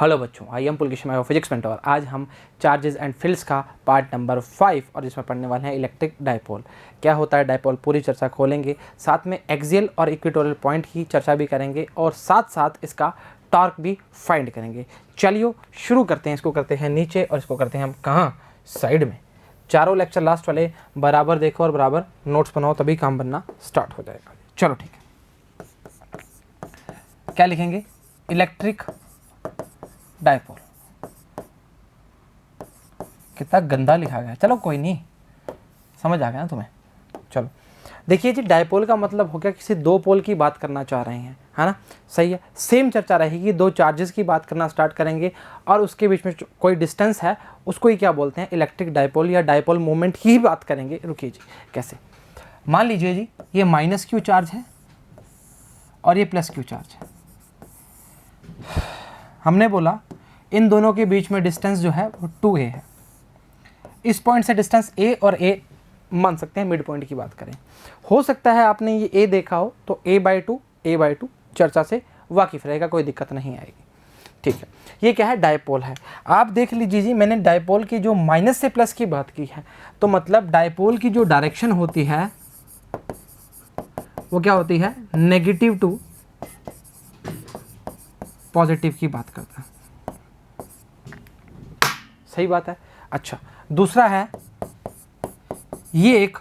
Hello बच्चों, I am Pulkesh my physics mentor. आज हम चार्जेस एंड फील्ड्स का पार्ट नंबर 5 और इसमें पढ़ने वाले हैं इलेक्ट्रिक डायपोल। क्या होता है डायपोल, पूरी चर्चा खोलेंगे, साथ में एक्सियल और इक्वेटोरियल पॉइंट की चर्चा भी करेंगे और साथ साथ इसका टॉर्क भी फाइंड करेंगे। चलिए शुरू करते हैं। इसको करते हैं नीचे और इसको करते हैं हम कहाँ, साइड में। चारों लेक्चर लास्ट वाले बराबर देखो और बराबर नोट्स बनाओ, तभी काम बनना स्टार्ट हो जाएगा। चलो ठीक है, क्या लिखेंगे? Electric dipole. कितना गंदा लिखा गया, चलो कोई नहीं, समझ आ गया ना तुम्हें। चलो देखिए जी, डायपोल का मतलब हो गया किसी दो पोल की बात करना चाह रहे हैं, है ना? सही है। सेम चर्चा रहेगी, दो चार्जेस की बात करना स्टार्ट करेंगे और उसके बीच में कोई डिस्टेंस है, उसको ही क्या बोलते हैं? इलेक्ट्रिक डायपोल या डायपोल मोमेंट की ही बात करेंगे। रुकिए जी, कैसे? मान लीजिए जी, ये माइनस क्यू चार्ज है और ये प्लस क्यू चार्ज है। हमने बोला इन दोनों के बीच में डिस्टेंस जो है वो 2a है। इस पॉइंट से डिस्टेंस a और a मान सकते हैं, मिड पॉइंट की बात करें। हो सकता है आपने ये a देखा हो तो a/2 चर्चा से वाकिफ रहेगा, कोई दिक्कत नहीं आएगी। ठीक है, ये क्या है? डायपोल है। आप देख लीजिए जी, मैंने डायपोल की जो माइनस से प्लस की बात की है, तो मतलब डायपोल की जो डायरेक्शन होती है वो क्या होती है? नेगेटिव टू पॉजिटिव की बात करता है। सही बात है। अच्छा, दूसरा है ये एक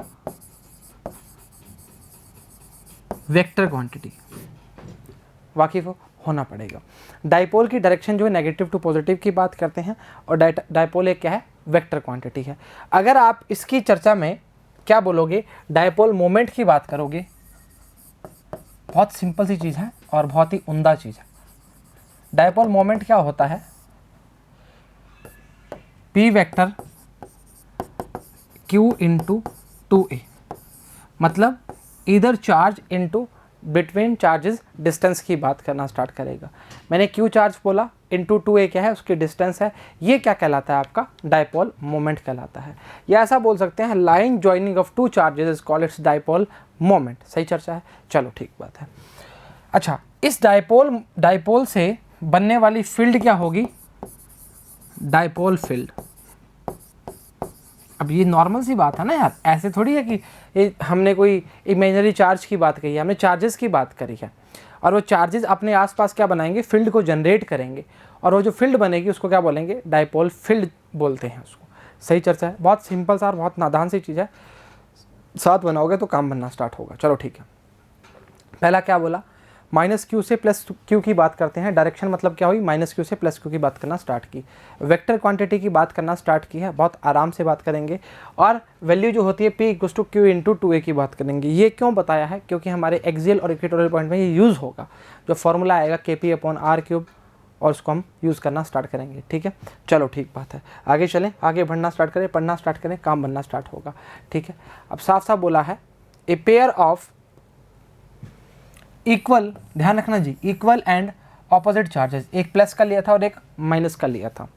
वेक्टर क्वांटिटी, वाकिफ होना पड़ेगा। डायपोल की डायरेक्शन जो है नेगेटिव टू पॉजिटिव की बात करते हैं और डायपोल एक क्या है? वेक्टर क्वांटिटी है। अगर आप इसकी चर्चा में क्या बोलोगे? डायपोल मोमेंट की बात करोगे। बहुत सिंपल सी चीज़ है और बहुत ही उम्दा चीज़ है। डायपोल मोमेंट क्या होता है? P vector Q into 2a, मतलब इधर charge into between charges distance की बात करना स्टार्ट करेगा। मैंने Q चार्ज बोला, इंटू 2a क्या है? उसकी डिस्टेंस है। ये क्या कहलाता है? आपका डायपोल मोमेंट कहलाता है। या ऐसा बोल सकते हैं, line joining of two charges is called its dipole moment. सही चर्चा है, चलो ठीक बात है। अच्छा, इस डायपोल से बनने वाली फील्ड क्या होगी? Dipole field. अब ये नॉर्मल सी बात है ना यार, ऐसे थोड़ी है कि ये हमने कोई इमेजिनरी चार्ज की बात कही है, हमने चार्जेस की बात करी है और वो चार्जेस अपने आसपास क्या बनाएंगे? फील्ड को जनरेट करेंगे और वो जो फील्ड बनेगी उसको क्या बोलेंगे? डायपोल फील्ड बोलते हैं उसको। सही चर्चा है, बहुत सिंपल सा और बहुत नादान सी चीज़ है। साथ बनाओगे तो काम बनना स्टार्ट होगा। चलो ठीक है, पहला क्या बोला? माइनस क्यू से प्लस क्यू की बात करते हैं। डायरेक्शन मतलब क्या हुई? माइनस क्यू से प्लस क्यू की बात करना स्टार्ट की। वेक्टर क्वांटिटी की बात करना स्टार्ट की है, बहुत आराम से बात करेंगे। और वैल्यू जो होती है P equals to Q into 2a की बात करेंगे। ये क्यों बताया है? क्योंकि हमारे एक्सियल और इक्वेटोरियल पॉइंट में ये यूज़ होगा। जो फॉर्मूला आएगा Kp/r³ और उसको हम यूज़ करना स्टार्ट करेंगे। ठीक है, चलो ठीक बात है। आगे चलें, आगे बढ़ना स्टार्ट करें, पढ़ना स्टार्ट करें, काम बनना स्टार्ट होगा। ठीक है, अब साफ साफ बोला है, ए पेयर ऑफ इक्वल, ध्यान रखना जी, इक्वल एंड ऑपोजिट चार्जेस, एक प्लस का लिया था और एक माइनस का लिया था,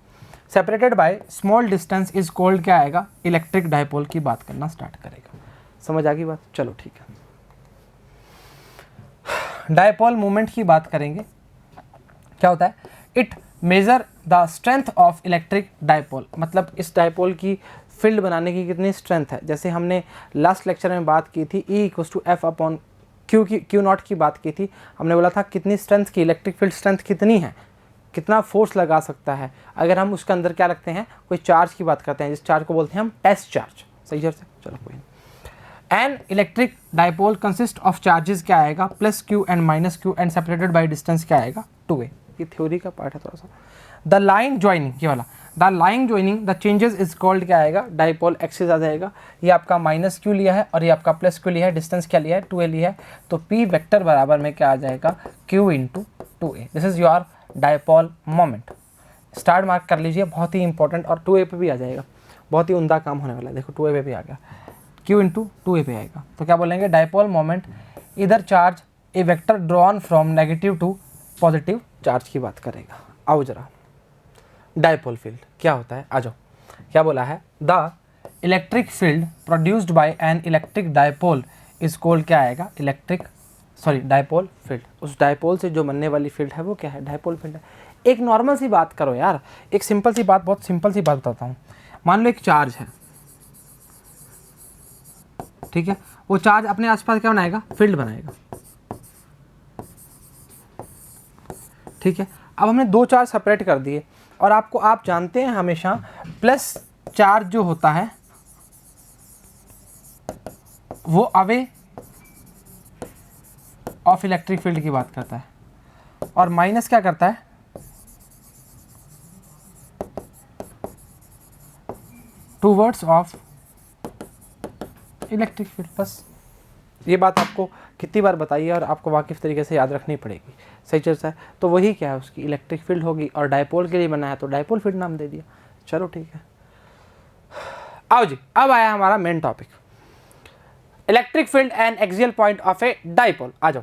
separated by small distance is called क्या आएगा? इलेक्ट्रिक डायपोल की बात करना स्टार्ट करेगा। समझ आ गई बात? चलो ठीक है, डायपोल मोमेंट की बात करेंगे। क्या होता है? It measure the strength of electric dipole, मतलब इस डायपोल की फील्ड बनाने की कितनी स्ट्रेंथ है। जैसे हमने लास्ट लेक्चर में बात की थी E equals to F/Q not की बात की थी। हमने बोला था कितनी स्ट्रेंथ की इलेक्ट्रिक फील्ड स्ट्रेंथ कितनी है, कितना फोर्स लगा सकता है अगर हम उसके अंदर क्या रखते हैं? कोई चार्ज की बात करते हैं, जिस चार्ज को बोलते हैं हम टेस्ट चार्ज। सही है, चलो कोई नहीं। N electric dipole consist of charges क्या आएगा? Plus Q and minus Q and separated by distance क्या आएगा? 2a। ये थ्योरी का पार्ट है थोड़ा सा। द लाइन ज्वाइनिंग, ये वाला the line joining the changes is called क्या आएगा? डायपोल एक्सिस आ जाएगा। ये आपका माइनस Q लिया है और ये आपका प्लस Q लिया है, डिस्टेंस क्या लिया है? 2a लिया है, तो P वेक्टर बराबर में क्या आ जाएगा? Q into 2a। This is your dipole moment. Start mark कर लीजिए, बहुत ही इंपॉर्टेंट, और 2a पे भी आ जाएगा, बहुत ही उम्दा काम होने वाला है। देखो 2a पे भी आ गया, Q इंटू 2a पे आएगा, तो क्या बोलेंगे? डायपोल मोमेंट इधर charge a vector drawn from negative to positive charge की बात करेगा। आओ जरा, डायपोल फील्ड क्या होता है? आ जाओ, क्या बोला है? The electric field produced by N electric dipole is called क्या आएगा? इलेक्ट्रिक सॉरी डायपोल फील्ड, उस डायपोल से जो बनने वाली फील्ड है वो क्या है, डायपोल फील्ड है। एक नॉर्मल सी बात करो यार, एक सिंपल सी बात, बहुत सिंपल सी बात बताता हूँ। मान लो एक चार्ज है, ठीक है, वो चार्ज अपने आसपास क्या बनाएगा, फील्ड बनाएगा, ठीक है। अब हमने दो चार्ज सेपरेट कर दिए, और आप जानते हैं हमेशा प्लस चार्ज जो होता है वो अवे ऑफ इलेक्ट्रिक फील्ड की बात करता है, और माइनस क्या करता है, टूवर्ड्स ऑफ इलेक्ट्रिक फील्ड। बस ये बात आपको कितनी बार बताइए और आपको वाकिफ तरीके से याद रखनी पड़ेगी। सही चलता है, तो वही क्या है, उसकी इलेक्ट्रिक फील्ड होगी, और डायपोल के लिए बना है तो डायपोल फील्ड नाम दे दिया। चलो ठीक है, आओ जी, अब आया हमारा main topic, electric field and axial point of a dipole. आ जाओ,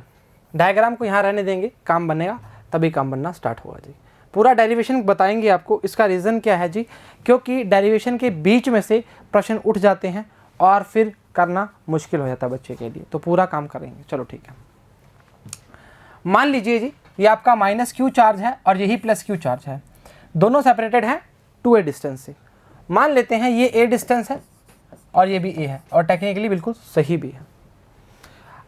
डायग्राम को यहाँ रहने देंगे, काम बनेगा तभी काम बनना स्टार्ट होगा जी। पूरा डेरिवेशन बताएंगे आपको, इसका रीज़न क्या है जी, क्योंकि डेरिवेशन के बीच में से प्रश्न उठ जाते हैं और फिर करना मुश्किल हो जाता है बच्चे के लिए, तो पूरा काम करेंगे। चलो ठीक है, मान लीजिए जी ये आपका माइनस क्यू चार्ज है और यही प्लस क्यू चार्ज है, दोनों सेपरेटेड हैं 2a डिस्टेंस से। मान लेते हैं ये a डिस्टेंस है और ये भी a है, और टेक्निकली बिल्कुल सही भी है।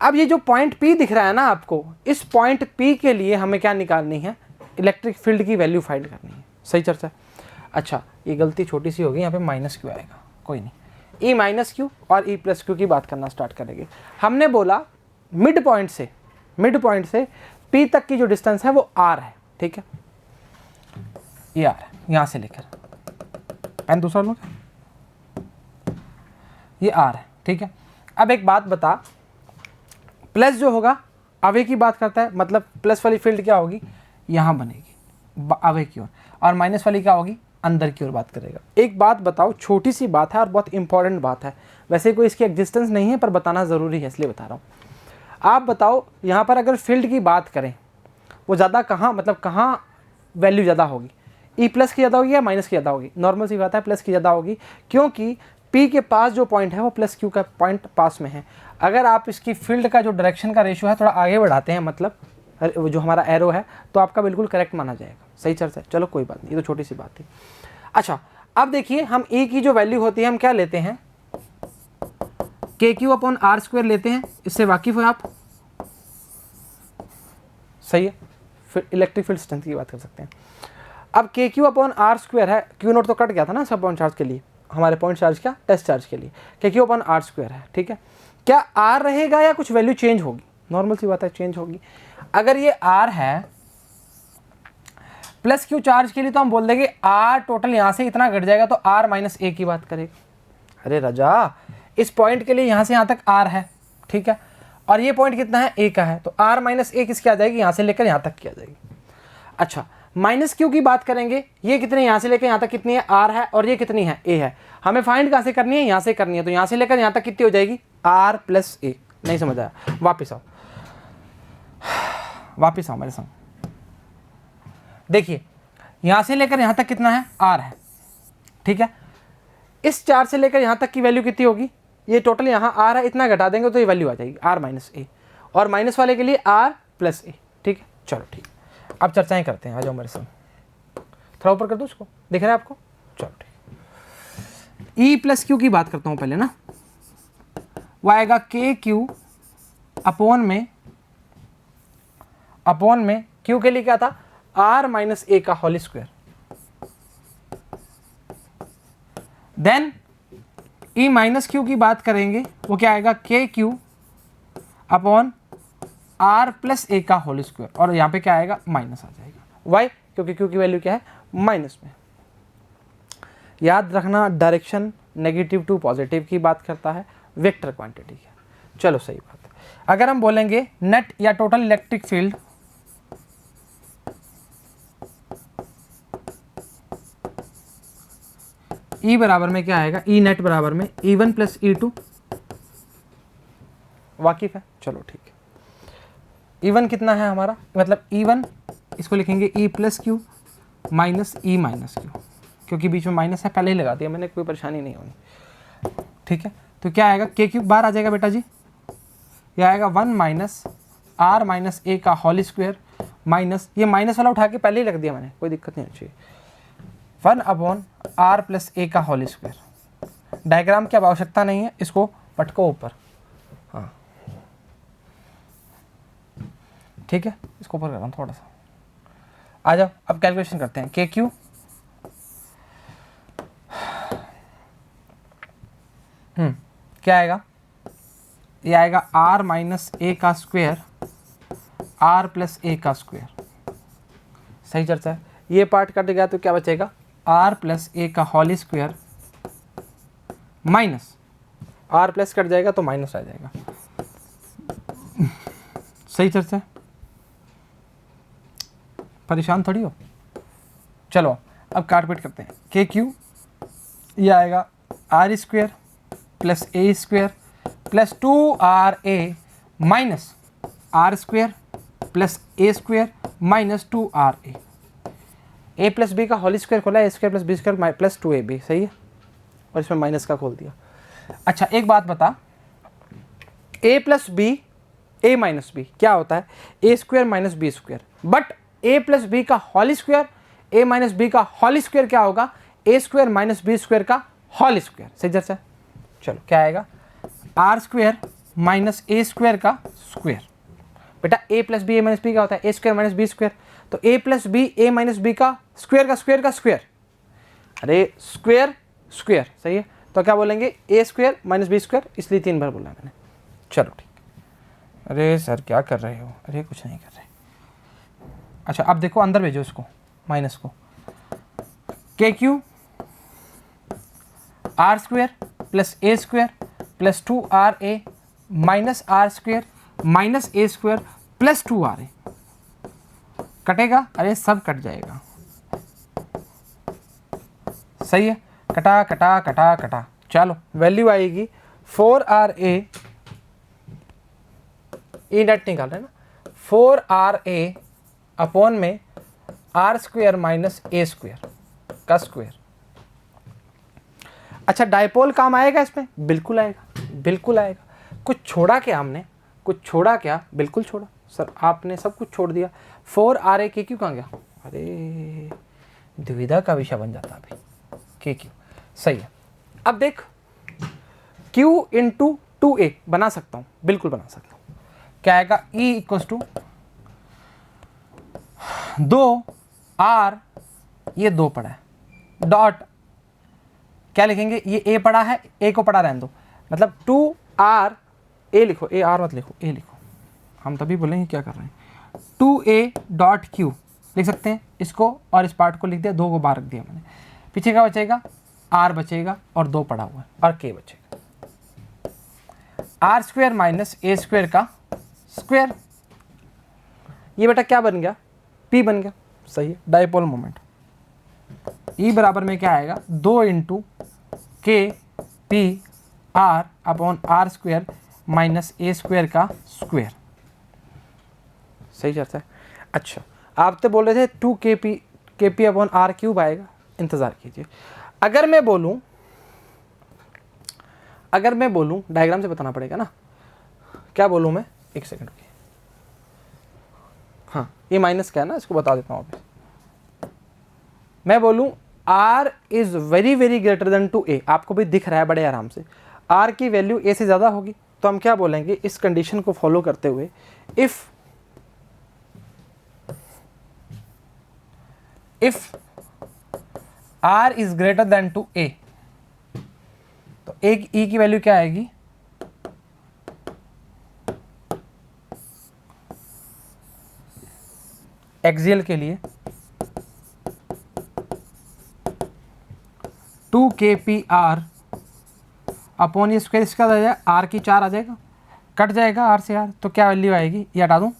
अब ये जो पॉइंट P दिख रहा है ना आपको, इस पॉइंट P के लिए हमें क्या निकालनी है, इलेक्ट्रिक फील्ड की वैल्यू फाइंड करनी है। सही चर्चा है। अच्छा, ये गलती छोटी सी होगी, यहाँ पे माइनस क्यू आएगा, कोई नहीं, ई माइनस क्यू और ई प्लस क्यू की बात करना स्टार्ट करेंगे। हमने बोला मिड पॉइंट से P तक की जो डिस्टेंस है वो R है, ठीक है, ये R है, यहाँ से लेकर पेन दूसरा लो, ये R है, ठीक है। अब एक बात बता, प्लस जो होगा अवे की बात करता है, मतलब प्लस वाली फील्ड क्या होगी, यहाँ बनेगी अवे की ओर, और माइनस वाली क्या होगी, अंदर की ओर बात करेगा। एक बात बताओ, छोटी सी बात है और बहुत इंपॉर्टेंट बात है, वैसे कोई इसकी एग्जिस्टेंस नहीं है पर बताना ज़रूरी है इसलिए बता रहा हूँ। आप बताओ, यहाँ पर अगर फील्ड की बात करें, वो ज़्यादा कहाँ, मतलब कहाँ वैल्यू ज़्यादा होगी, ई प्लस की ज़्यादा होगी या माइनस की ज़्यादा होगी? नॉर्मल सी बात है, प्लस की ज़्यादा होगी, क्योंकि P के पास जो पॉइंट है वो प्लस Q का पॉइंट पास में है। अगर आप इसकी फील्ड का जो डायरेक्शन का रेशियो है थोड़ा आगे बढ़ाते हैं, मतलब जो हमारा एरो है, तो आपका बिल्कुल करेक्ट माना जाएगा। सही चर्चा है, चलो कोई बात नहीं, ये तो छोटी सी बात थी। अच्छा, अब देखिए, हम E की जो वैल्यू होती है हम क्या लेते हैं, KQ/R² लेते हैं, इससे वाकिफ हो आप? सही है, फिर इलेक्ट्रिक फील्ड स्ट्रेंथ की बात कर सकते हैं। अब KQ/R² है, Q नोट तो कट गया था ना सब पॉइंट चार्ज के लिए, हमारे पॉइंट चार्ज क्या, टेस्ट चार्ज के लिए KQ/R² है, ठीक है। क्या R रहेगा या कुछ वैल्यू चेंज होगी? नॉर्मल सी बात है, चेंज होगी। अगर ये R है प्लस Q चार्ज के लिए, तो हम बोल देंगे R टोटल यहाँ से इतना घट जाएगा, तो R माइनस A की बात करेगा। अरे रजा, इस पॉइंट के लिए यहाँ से यहाँ तक R है, ठीक है, और ये पॉइंट कितना है, A का है, तो R माइनस A किसकी आ जाएगी, यहाँ से लेकर यहाँ तक की आ जाएगी। अच्छा, माइनस Q की बात करेंगे, ये कितने यहाँ से लेकर यहाँ तक कितनी है, R है, और ये कितनी है, A है। हमें फाइंड कहाँ से करनी है, यहाँ से करनी है, तो यहाँ से लेकर यहाँ तक कितनी हो जाएगी, R प्लस A। नहीं समझ आया, वापिस आओ मेरे संग। देखिए, यहाँ से लेकर यहाँ तक कितना है, R है, ठीक है। इस 4 से लेकर यहाँ तक की वैल्यू कितनी होगी, ये टोटल यहाँ R है, इतना घटा देंगे तो ये वैल्यू आ जाएगी R माइनस A, और माइनस वाले के लिए R प्लस A, ठीक है। चलो ठीक, अब चर्चाएं करते हैं, आ जाओ मेरे संग, थोड़ा ऊपर कर दो उसको, दिख रहा है आपको? चलो ठीक, E प्लस Q की बात करता हूँ पहले ना, वो आएगा KQ/में Q के लिए क्या था, R माइनस A का whole square, then E minus Q की बात करेंगे, वो क्या आएगा, KQ/R प्लस A का होल स्क्वायर, और यहाँ पे क्या आएगा, माइनस आ जाएगा। वाई? क्योंकि Q की वैल्यू क्या है, माइनस में। याद रखना, डायरेक्शन नेगेटिव टू पॉजिटिव की बात करता है, वेक्टर क्वांटिटी है। चलो सही बात है। अगर हम बोलेंगे नेट या टोटल इलेक्ट्रिक फील्ड, E बराबर में क्या आएगा, E नेट बराबर में E1 प्लस E2, वाकिफ है? चलो ठीक है। E1 कितना है हमारा, मतलब E1 इसको लिखेंगे E plus Q minus E minus Q, क्योंकि बीच में माइनस है, पहले ही लगा दिया मैंने, कोई परेशानी नहीं होनी, ठीक है। तो क्या आएगा, KQ बाहर आ जाएगा बेटा जी, यह आएगा 1 माइनस आर माइनस ए का होल स्क्वायर माइनस, ये माइनस वाला उठा के पहले ही रख दिया मैंने, कोई दिक्कत नहीं होनी चाहिए, 1 अपॉन आर प्लस ए का होल स्क्वायर। डायग्राम की अब आवश्यकता नहीं है, इसको पटको ऊपर, हाँ ठीक है, इसको ऊपर कर रहा हूँ थोड़ा सा। आ जाओ अब कैलकुलेशन करते हैं। के क्यू क्या आएगा, ये आएगा आर माइनस ए का स्क्वायर आर प्लस ए का स्क्वायर। सही चर्चा है। ये पार्ट कट गया तो क्या बचेगा, आर प्लस ए का whole square minus, R plus cut जाएगा तो माइनस आ जाएगा। सही चर्चा है, परेशान थोड़ी हो। चलो अब काटपीट करते हैं। के क्यू ये आएगा R square plus A square plus 2 RA minus R square plus A square minus 2RA। A plus B का होल स्क्वायर खोला, A square plus B square plus 2AB, सही है, और इसमें माइनस का खोल दिया। अच्छा एक बात बता, A plus B A minus B क्या होता है, A square minus B square, but A plus B का whole square A minus B का होल स्क्वायर क्या होगा, A square minus B square का होल स्क्वायर। सही चर्चा। चलो क्या आएगा, R square minus A square का स्क्वायर। बेटा A plus B A minus B क्या होता है, A square minus B square, तो ए plus B A minus B का स्क्वायर का स्क्वायर का स्क्वायर, अरे स्क्वायर स्क्वायर, सही है, तो क्या बोलेंगे ए स्क्वायर माइनस बी स्क्वायर, इसलिए 3 बार बोला मैंने। चलो ठीक, अरे सर क्या कर रहे हो, अरे कुछ नहीं कर रहे। अच्छा अब देखो अंदर भेजो इसको, माइनस को, K Q R square plus A square plus 2RA minus R square minus A square plus 2RA कटेगा, अरे सब कट जाएगा। सही है, कटा कटा कटा कटा। चलो वैल्यू आएगी 4RA, ई नेट निकाल रहे हैं ना, 4RA अपॉन में R square minus A square का स्क्वायर। अच्छा डायपोल काम आएगा इसमें, बिल्कुल आएगा, बिल्कुल आएगा। कुछ छोड़ा क्या हमने, कुछ छोड़ा क्या, बिल्कुल छोड़ा सर, आपने सब कुछ छोड़ दिया। 4RA के क्यू कहाँ गया, अरे दुविधा का विषय बन जाता अभी, के क्यू। सही है, अब देख Q इंटू 2A बना सकता हूँ, बिल्कुल बना सकता हूँ। क्या आएगा, E इक्वल्स टू 2R, ये 2 पड़ा है, डॉट क्या लिखेंगे, ये A पड़ा है, A को पड़ा रहने दो, मतलब 2RA लिखो, AR मत लिखो, A लिखो, हम तभी बोलेंगे क्या कर रहे हैं। 2A डॉट Q लिख सकते हैं इसको, और इस पार्ट को लिख दिया, 2 को बाहर रख दिया मैंने। पीछे क्या बचेगा, R बचेगा और 2 पड़ा हुआ है, और K बचेगा। R square minus A square का स्क्वायर, ये बेटा क्या बन गया, P बन गया। सही है, डायपोल मोमेंट। E बराबर में क्या आएगा, 2 into K P R upon R square minus A square का स्क्वायर। सही चलता है। अच्छा आप तो बोल रहे थे 2 के पी अपॉन आर क्यूब आएगा, इंतज़ार कीजिए। अगर मैं बोलूँ डायग्राम से बताना पड़ेगा ना, क्या बोलूँ मैं, एक सेकंड रुकिए, हाँ ये माइनस क्या है ना, इसको बता देता हूँ अभी। मैं बोलूँ R is very very greater than two A, आपको भी दिख रहा है बड़े आराम से, R की वैल्यू A से ज़्यादा होगी, तो हम क्या बोलेंगे, इस कंडीशन को फॉलो करते हुए, if R is greater than two A, तो एक E की वैल्यू क्या आएगी, एक्सियल के लिए 2kpr अपॉन ये स्क्वायर, इसका आ जाएगा R की 4 आ जाएगा, कट जाएगा R से R, तो क्या वैल्यू आएगी, ये हटा दूँ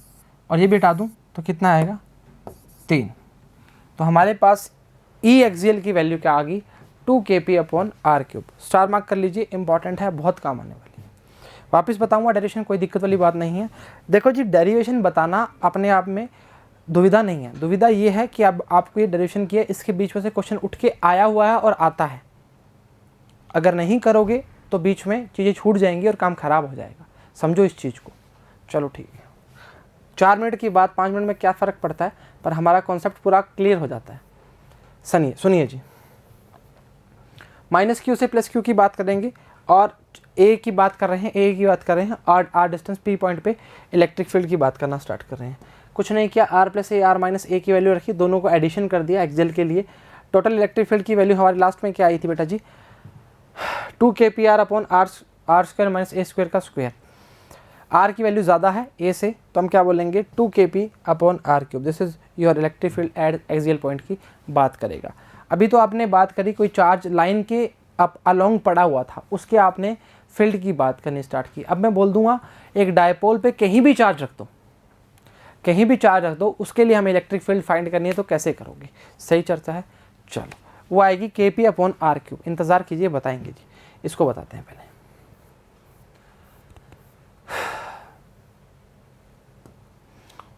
और ये भी हटा दूँ तो कितना आएगा, 3। तो हमारे पास E एक्सियल की वैल्यू क्या आ गई, 2kp upon R cube. Star mark कर लीजिए, इंपॉर्टेंट है, बहुत काम आने वाली है। वापस बताऊँगा डेरिवेशन, कोई दिक्कत वाली बात नहीं है। देखो जी डेरिवेशन बताना अपने आप में दुविधा नहीं है, दुविधा ये है कि अब आपको ये डेरिवेशन किया, इसके बीच में से क्वेश्चन उठ के आया हुआ है और आता है, अगर नहीं करोगे तो बीच में चीज़ें छूट जाएंगी और काम खराब हो जाएगा, समझो इस चीज़ को। चलो ठीक है, 4 मिनट की बात 5 मिनट में क्या फ़र्क पड़ता है, पर हमारा कॉन्सेप्ट पूरा क्लियर हो जाता है। सुनिए जी, माइनस क्यू से प्लस क्यू की बात करेंगे और ए की बात कर रहे हैं आर डिस्टेंस पी पॉइंट पे इलेक्ट्रिक फील्ड की बात करना स्टार्ट कर रहे हैं। कुछ नहीं किया, R plus A R minus A की वैल्यू रखी, दोनों को एडिशन कर दिया एक्सेल के लिए। टोटल इलेक्ट्रिक फील्ड की वैल्यू हमारी लास्ट में क्या आई थी बेटा जी, 2 kpr upon R square minus A square का स्क्वायर। आर की वैल्यू ज़्यादा है ए से, तो हम क्या बोलेंगे 2 kp upon R cube. This is your electric field at axial point की बात करेगा। अभी तो आपने बात करी कोई चार्ज लाइन के अप अलोंग पड़ा हुआ था, उसके आपने फील्ड की बात करनी स्टार्ट की। अब मैं बोल दूंगा एक डायपोल पे कहीं भी चार्ज रख दो, उसके लिए हमें इलेक्ट्रिक फील्ड फाइंड करनी है, तो कैसे करोगे? सही चर्चा है। चलो, वो आएगी kp अपॉन आर क्यूब। इंतज़ार कीजिए, बताएंगे जी। इसको बताते हैं पहले।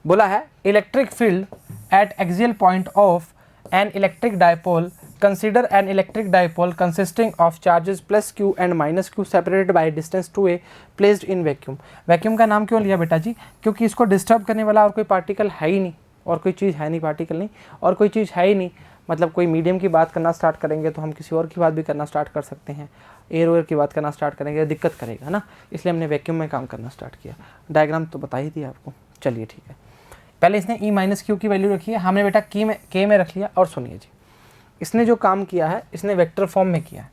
बोला है electric field at axial point of an electric dipole, consider N electric dipole consisting of charges plus Q and minus Q separated by distance 2a placed in vacuum. Vacuum का नाम क्यों लिया बेटा जी? क्योंकि इसको डिस्टर्ब करने वाला और कोई पार्टिकल है ही नहीं, और कोई चीज़ है नहीं, पार्टिकल नहीं और कोई चीज़ है ही नहीं। मतलब कोई मीडियम की बात करना स्टार्ट करेंगे तो हम किसी और की बात भी करना स्टार्ट कर सकते हैं, एयर वेयर की बात करना स्टार्ट करेंगे दिक्कत करेगा, है ना। इसलिए हमने वैक्यूम में काम करना स्टार्ट किया। डायग्राम तो बता ही दिया आपको। चलिए ठीक है, पहले इसने ई माइनस क्यू की वैल्यू रखी है, हमने बेटा के में रख लिया। और सुनिए जी, इसने जो काम किया है इसने वेक्टर फॉर्म में किया है।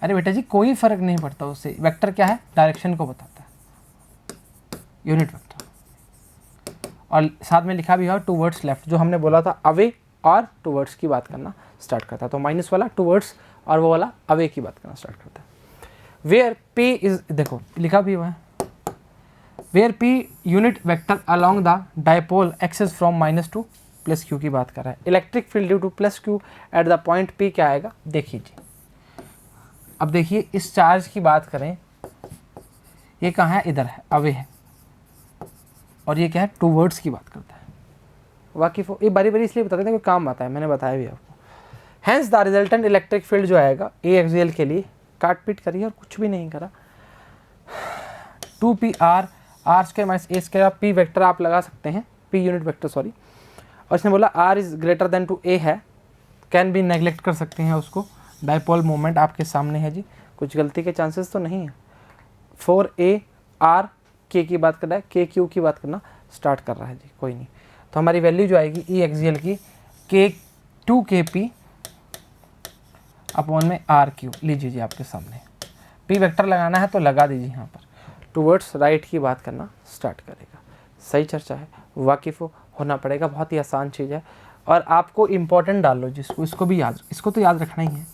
अरे बेटा जी कोई फर्क नहीं पड़ता उससे, वेक्टर क्या है? डायरेक्शन को बताता है, यूनिट वेक्टर। और साथ में लिखा भी है टूवर्ड्स लेफ्ट, जो हमने बोला था अवे और टूवर्ड्स की बात करना स्टार्ट करता है। तो माइनस वाला टूवर्ड्स और वो वाला अवे की बात करना स्टार्ट करता है। वेयर पी इज, देखो लिखा भी हुआ है, where P unit vector along the dipole axis from minus to plus Q की बात कर रहा है। Electric field due to plus Q at the point P क्या आएगा देखिए जी। अब देखिए इस चार्ज की बात करें, ये कहाँ है? इधर है, अवे है, और ये क्या है? टूवर्ड्स की बात करता है। वाकिफ हो, ये बारी बारी इसलिए बताते हैं कोई काम आता है, मैंने बताया भी आपको। Hence the resultant electric field जो आएगा ए एक्सियल के लिए, काट पीट करिए और कुछ भी नहीं करा, 2p R square minus A square. P vector आप लगा सकते हैं, पी यूनिट वेक्टर सॉरी। और इसने बोला R is greater than two A है, कैन भी नेगलेक्ट कर सकते हैं उसको। डायपोल मोमेंट आपके सामने है जी, कुछ गलती के चांसेस तो नहीं है। 4a आर के की बात कर रहा है, के क्यू की बात करना स्टार्ट कर रहा है जी, कोई नहीं। तो हमारी वैल्यू जो आएगी ई एक्सियल की के 2kp अपॉन में आर क्यू। लीजिए जी आपके सामने, पी वेक्टर लगाना है तो लगा दीजिए यहाँ पर, टूवर्ड्स राइट की बात करना स्टार्ट करेगा। सही चर्चा है, वाकिफ होना पड़ेगा, बहुत ही आसान चीज़ है। और आपको इम्पोर्टेंट डाल लो जिसको, इसको भी याद, इसको तो याद रखना ही है,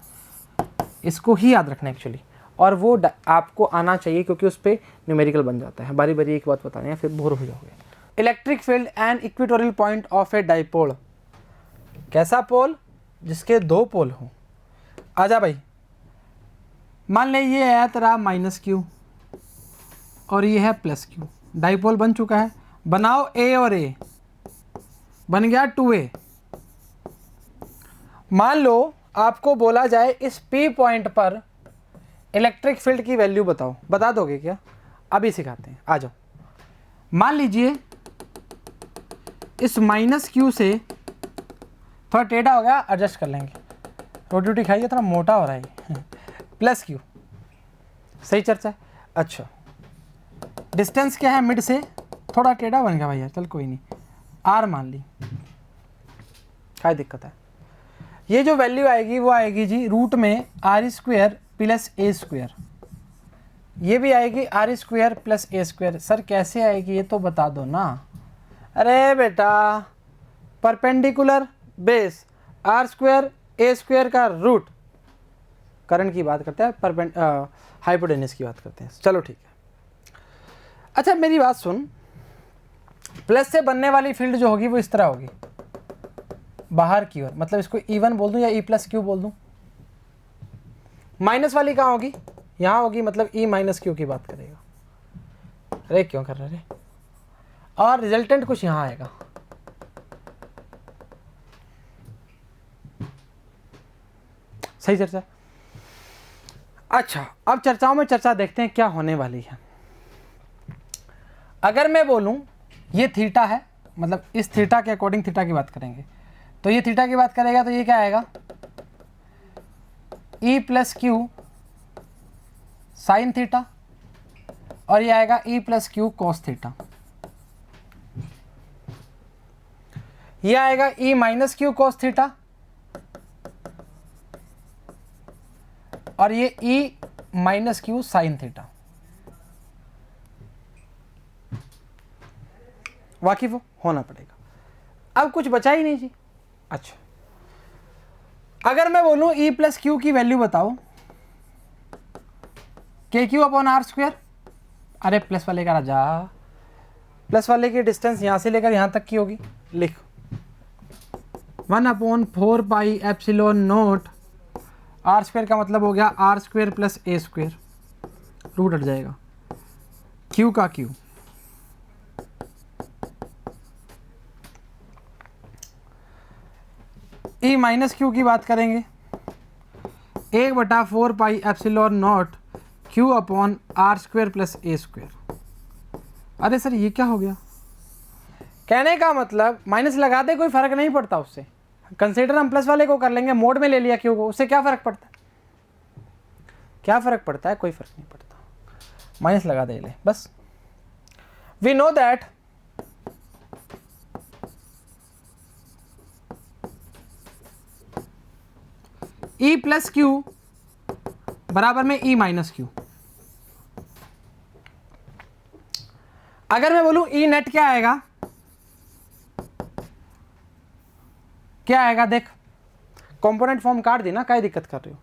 इसको ही याद रखना है एक्चुअली। और वो आपको आना चाहिए क्योंकि उस पर न्यूमेरिकल बन जाता है। बारी बारी एक बात बतानी है, फिर बोर हो जाओगे। Electric field and equatorial point of a dipole. कैसा पोल? जिसके 2 पोल हों। आजा भाई, मान ले ये है तेरा माइनस क्यू और ये है प्लस क्यू, डाइपोल बन चुका है। बनाओ ए और ए, बन गया 2a। मान लो आपको बोला जाए इस P पॉइंट पर इलेक्ट्रिक फील्ड की वैल्यू बताओ, बता दोगे क्या? अभी सिखाते हैं, आ जाओ। मान लीजिए इस माइनस क्यू से थोड़ा टेढ़ा हो गया, एडजस्ट कर लेंगे, रोटी रोटी खाइए, थोड़ा मोटा हो रहा है प्लस क्यू। सही चर्चा है। अच्छा, डिस्टेंस क्या है? मिड से थोड़ा टेढ़ा बन गया भैया, चल कोई नहीं, आर मान ली, क्या दिक्कत है? ये जो वैल्यू आएगी वो आएगी जी रूट में R square plus A square, ये भी आएगी R square plus A square. Sir कैसे आएगी ये तो बता दो ना। अरे बेटा, perpendicular base R square A square का रूट, करंट की बात करते हैं, हाइपोटेनस की बात करते हैं। चलो ठीक है। अच्छा मेरी बात सुन, प्लस से बनने वाली फील्ड जो होगी वो इस तरह होगी, बाहर की ओर, मतलब इसको E1 बोल दूं या E प्लस क्यू बोल दूं। माइनस वाली कहाँ होगी? यहाँ होगी, मतलब E माइनस क्यू की बात करेगा। अरे क्यों कर रहे? और रिजल्टेंट कुछ यहाँ आएगा। सही चर्चा। अच्छा अब चर्चाओं में चर्चा देखते हैं क्या होने वाली है। अगर मैं बोलूं ये थीटा है, मतलब इस थीटा के अकॉर्डिंग थीटा की बात करेंगे, तो ये थीटा की बात करेगा तो ये क्या आएगा, ई प्लस क्यू साइन थीटा, और ये आएगा ई प्लस क्यू कॉस थीटा। ये आएगा E minus Q cos theta, और ये E minus Q sine theta. वाकिफ होना पड़ेगा। अब कुछ बचा ही नहीं जी। अच्छा, अगर मैं बोलूं ई प्लस क्यू की वैल्यू बताओ, के क्यू अपॉन आर स्क्वायर, अरे प्लस वाले का राजा, प्लस वाले की डिस्टेंस यहां से लेकर यहां तक की होगी, लिख 1/4 एप्सिलॉन नोट आर स्क्वायर का मतलब हो गया R square plus A square, root हट जाएगा, क्यू का क्यू, ई माइनस क्यू की बात करेंगे 1/4 epsilon naught Q upon R square plus A square. अरे सर ये क्या हो गया, कहने का मतलब माइनस लगा दे कोई फर्क नहीं पड़ता उससे, कंसीडर हम प्लस वाले को कर लेंगे, मोड में ले लिया क्यू को, उससे क्या फर्क पड़ता है, क्या फर्क पड़ता है, कोई फर्क नहीं पड़ता, माइनस लगा दे ले बस। We know that E plus Q बराबर में ई माइनस क्यू। अगर मैं बोलूं ई नेट क्या आएगा, क्या आएगा, देख कंपोनेंट फॉर्म काट दी ना, क्या दिक्कत कर रही हो,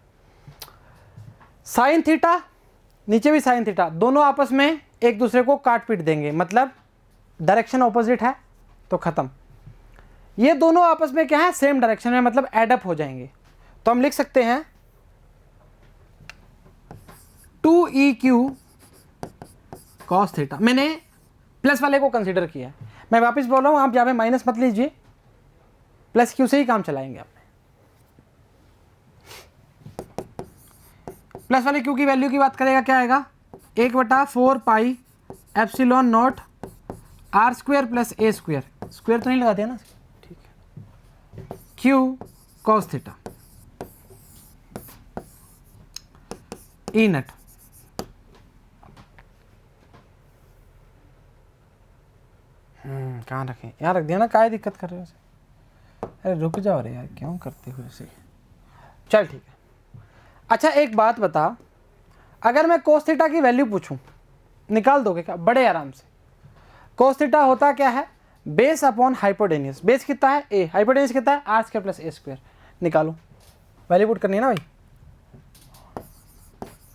साइन थीटा नीचे भी साइन थीटा, दोनों आपस में एक दूसरे को काट पीट देंगे, मतलब डायरेक्शन ऑपोजिट है तो खत्म, ये दोनों आपस में क्या है, सेम डायरेक्शन में, मतलब एडअप हो जाएंगे। तो हम लिख सकते हैं 2EQ cos थीटा, मैंने प्लस वाले को कंसीडर किया है, मैं वापस बोल रहा हूं, आप यहां पे माइनस मत लीजिए, प्लस क्यू से ही काम चलाएंगे आपने। प्लस वाले क्यू की वैल्यू की बात करेगा, क्या आएगा 1/4 epsilon naught R square plus A square, square तो नहीं लगाते हैं ना, ठीक है, Q cos theta E net. कहाँ रखें, यहाँ रख दिया ना, काय दिक्कत कर रहे हो उसे, अरे रुक जाओ रे यार, क्यों करते हो ऐसे, चल ठीक है। अच्छा एक बात बता, अगर मैं कोस थीटा की वैल्यू पूछूं, निकाल दोगे क्या, बड़े आराम से। कोस थीटा होता क्या है, बेस अपॉन हाइपोटेन्यूस, बेस कितना है ए, हाइपोटेन्यूस कितना है R square plus A square, निकालो, वैल्यू पुट करनी है ना भाई।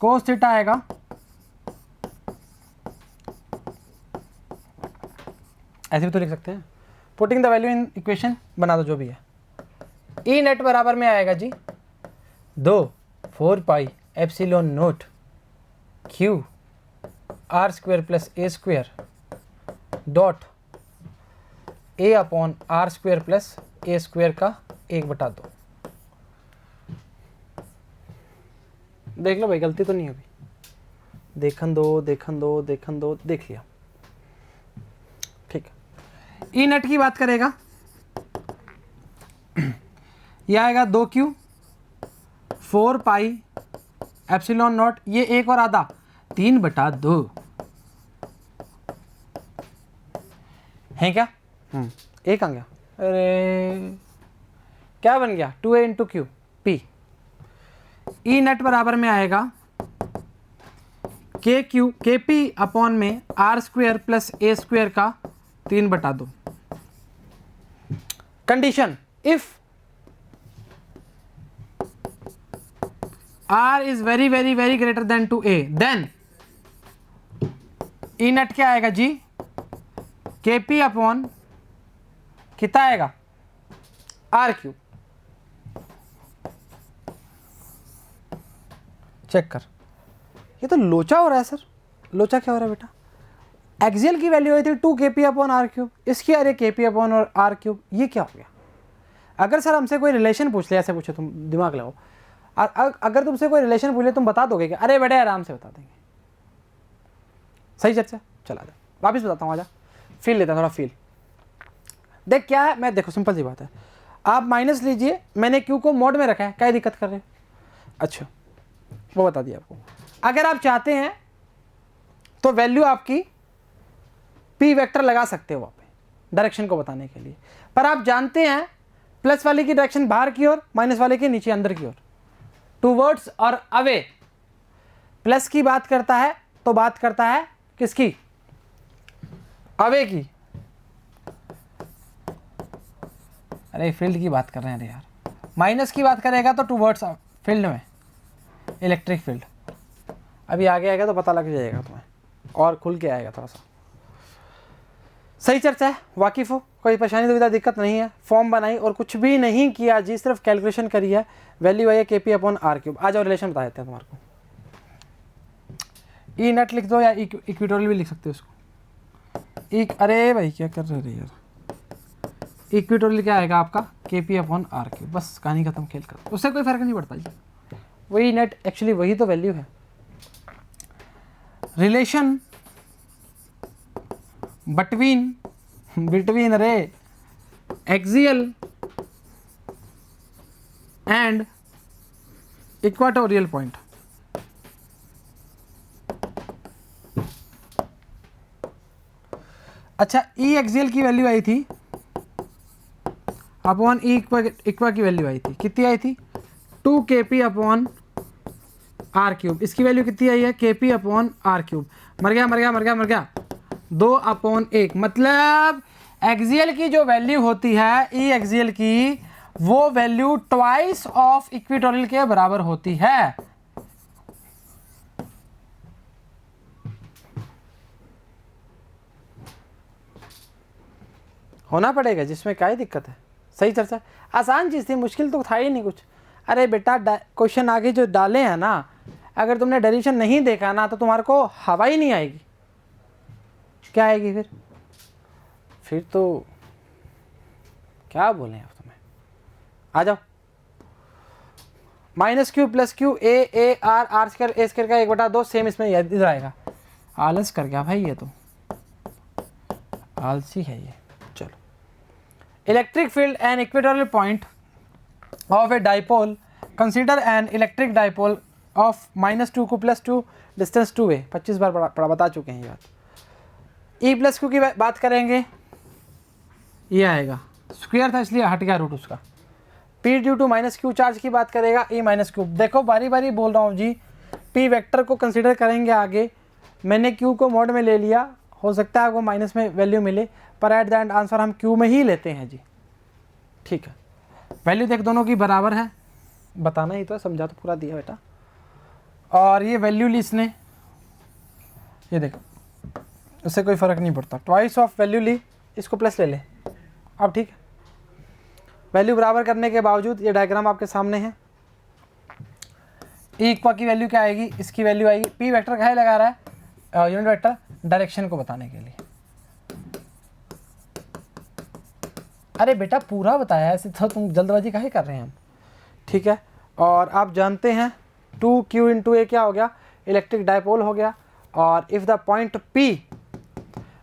कोस थीटा आएगा ऐसे भी तो लिख सकते हैं, putting the value in equation, बना दो जो भी है। ई नेट बराबर में आएगा जी 2/4 epsilon naught Q R square plus A square dot A upon R square plus A square का 1/2। देख लो भाई, गलती तो नहीं है अभी, देखन दो देखन दो देखन दो, देख लिया, ठीक है। ई नेट की बात करेगा, यह आएगा 2Q 4 एप्सिलॉन नॉट, ये एक और आधा 3/2 है क्या, एक आ गया, अरे क्या बन गया 2A into Q P. E net बराबर में आएगा के पी अपॉन में R square plus A square का 3/2। Condition, if R is very very very greater than to A, then E net क्या आएगा जी, KP अपॉन कितना आएगा आर क्यू। चेक कर, ये तो लोचा हो रहा है सर, लोचा क्या हो रहा है बेटा, एक्सियल की वैल्यू आई थी 2kp अपॉन आर क्यूब, इसकी अरे kp अपॉन और आर क्यूब, ये क्या हो गया। अगर सर हमसे कोई रिलेशन पूछ ले, ऐसे पूछे, तुम दिमाग लगाओ, अगर तुमसे कोई रिलेशन पूछ ले तुम बता दोगे क्या, अरे बड़े आराम से बता देंगे, सही चर्चा, चला दो। वापस बताता हूँ, आजा फील लेता थोड़ा फील। देख क्या है, मैं देखो सिंपल सी बात है, आप माइनस लीजिए, मैंने क्यू को मोड में रखा है, क्या दिक्कत कर रहे हैं? अच्छा वो बता दिया आपको। अगर आप चाहते हैं तो वैल्यू आपकी पी वेक्टर लगा सकते हो वहाँ पे डायरेक्शन को बताने के लिए, पर आप जानते हैं प्लस वाले की डायरेक्शन बाहर की ओर, माइनस वाले की नीचे अंदर की ओर, टूवर्ड्स और अवे। प्लस की बात करता है तो बात करता है किसकी? अवे की। अरे फील्ड की बात कर रहे हैं अरे यार। माइनस की बात करेगा तो टूवर्ड्स फील्ड में इलेक्ट्रिक फील्ड। अभी आगे आएगा तो पता लग जाएगा तुम्हें और खुल के आएगा थोड़ा सा। सही चर्चा है, वाकिफ हो, कोई परेशानी दुविधा दिक्कत नहीं है। फॉर्म बनाई और कुछ भी नहीं किया जी, सिर्फ कैलकुलेशन करी है। वैल्यू आई है KP/R³। आ जाओ रिलेशन बता देते हैं तुम्हारे को। ई नेट लिख दो या इक्विटोरियल भी लिख सकते हो उसको। अरे भाई क्या कर रहे यार, इक्विटोरियल क्या आएगा आपका KP/R³। बस कहानी खत्म, खेल कर, उससे कोई फर्क नहीं पड़ता जी। वही नेट एक्चुअली वही तो वैल्यू है। रिलेशन बिटवीन अरे एक्सियल एंड इक्वाटोरियल पॉइंट। अच्छा ई एक्सियल की वैल्यू आई थी अपॉन ई इक्वा की वैल्यू आई थी, कितनी आई थी? 2KP/R³। इसकी वैल्यू कितनी आई है? KP/R³। मर गया 2/1। मतलब एक्सियल की जो वैल्यू होती है ई एक्सियल की, वो वैल्यू ट्वाइस ऑफ इक्वेटोरियल के बराबर होती है। होना पड़ेगा जिसमें क्या दिक्कत है। सही चर्चा, आसान चीज़ थी, मुश्किल तो था ही नहीं कुछ। अरे बेटा क्वेश्चन आगे जो डाले हैं ना, अगर तुमने डेरिवेशन नहीं देखा ना तो तुम्हारे को हवा ही नहीं आएगी। क्या आएगी फिर तो क्या बोलें अब तुम्हें। आ जाओ, -q + q a r r² a² का 1/2 सेम इसमें इधर आएगा। आलस कर गया भाई, ये तो आलसी है ये। चलो, electric field and equatorial point of a dipole, consider an electric dipole of -2 को +2 डिस्टेंस 2a। 25 बार बता चुके हैं ये बात। E + q की बात करेंगे, ये आएगा, स्क्वायर था इसलिए हट गया रूट उसका। P due to -q charge की बात करेगा, E - q। देखो बारी बारी बोल रहा हूँ जी, P वेक्टर को कंसीडर करेंगे आगे। मैंने Q को मोड में ले लिया, हो सकता है आपको माइनस में वैल्यू मिले, पर एट द एंड आंसर हम Q में ही लेते हैं जी। ठीक है, वैल्यू देख दोनों की बराबर है, बताना ही तो, समझा तो पूरा दिया बेटा। और ये वैल्यू ली इसने, ये देखो, उससे कोई फ़र्क नहीं पड़ता। ट्वाइस ऑफ वैल्यू ली, इसको प्लस ले ले। अब ठीक है, वैल्यू बराबर करने के बावजूद ये डायग्राम आपके सामने है। ई इक्वा की वैल्यू क्या आएगी? इसकी वैल्यू आएगी, पी वेक्टर कहाँ लगा रहा है? यूनिट वेक्टर डायरेक्शन को बताने के लिए। अरे बेटा पूरा बताया, ऐसे तो तुम जल्दबाजी काहे कर रहे हैं हम। ठीक है, और आप जानते हैं 2q × a क्या हो गया? इलेक्ट्रिक डायपोल हो गया। और if the point P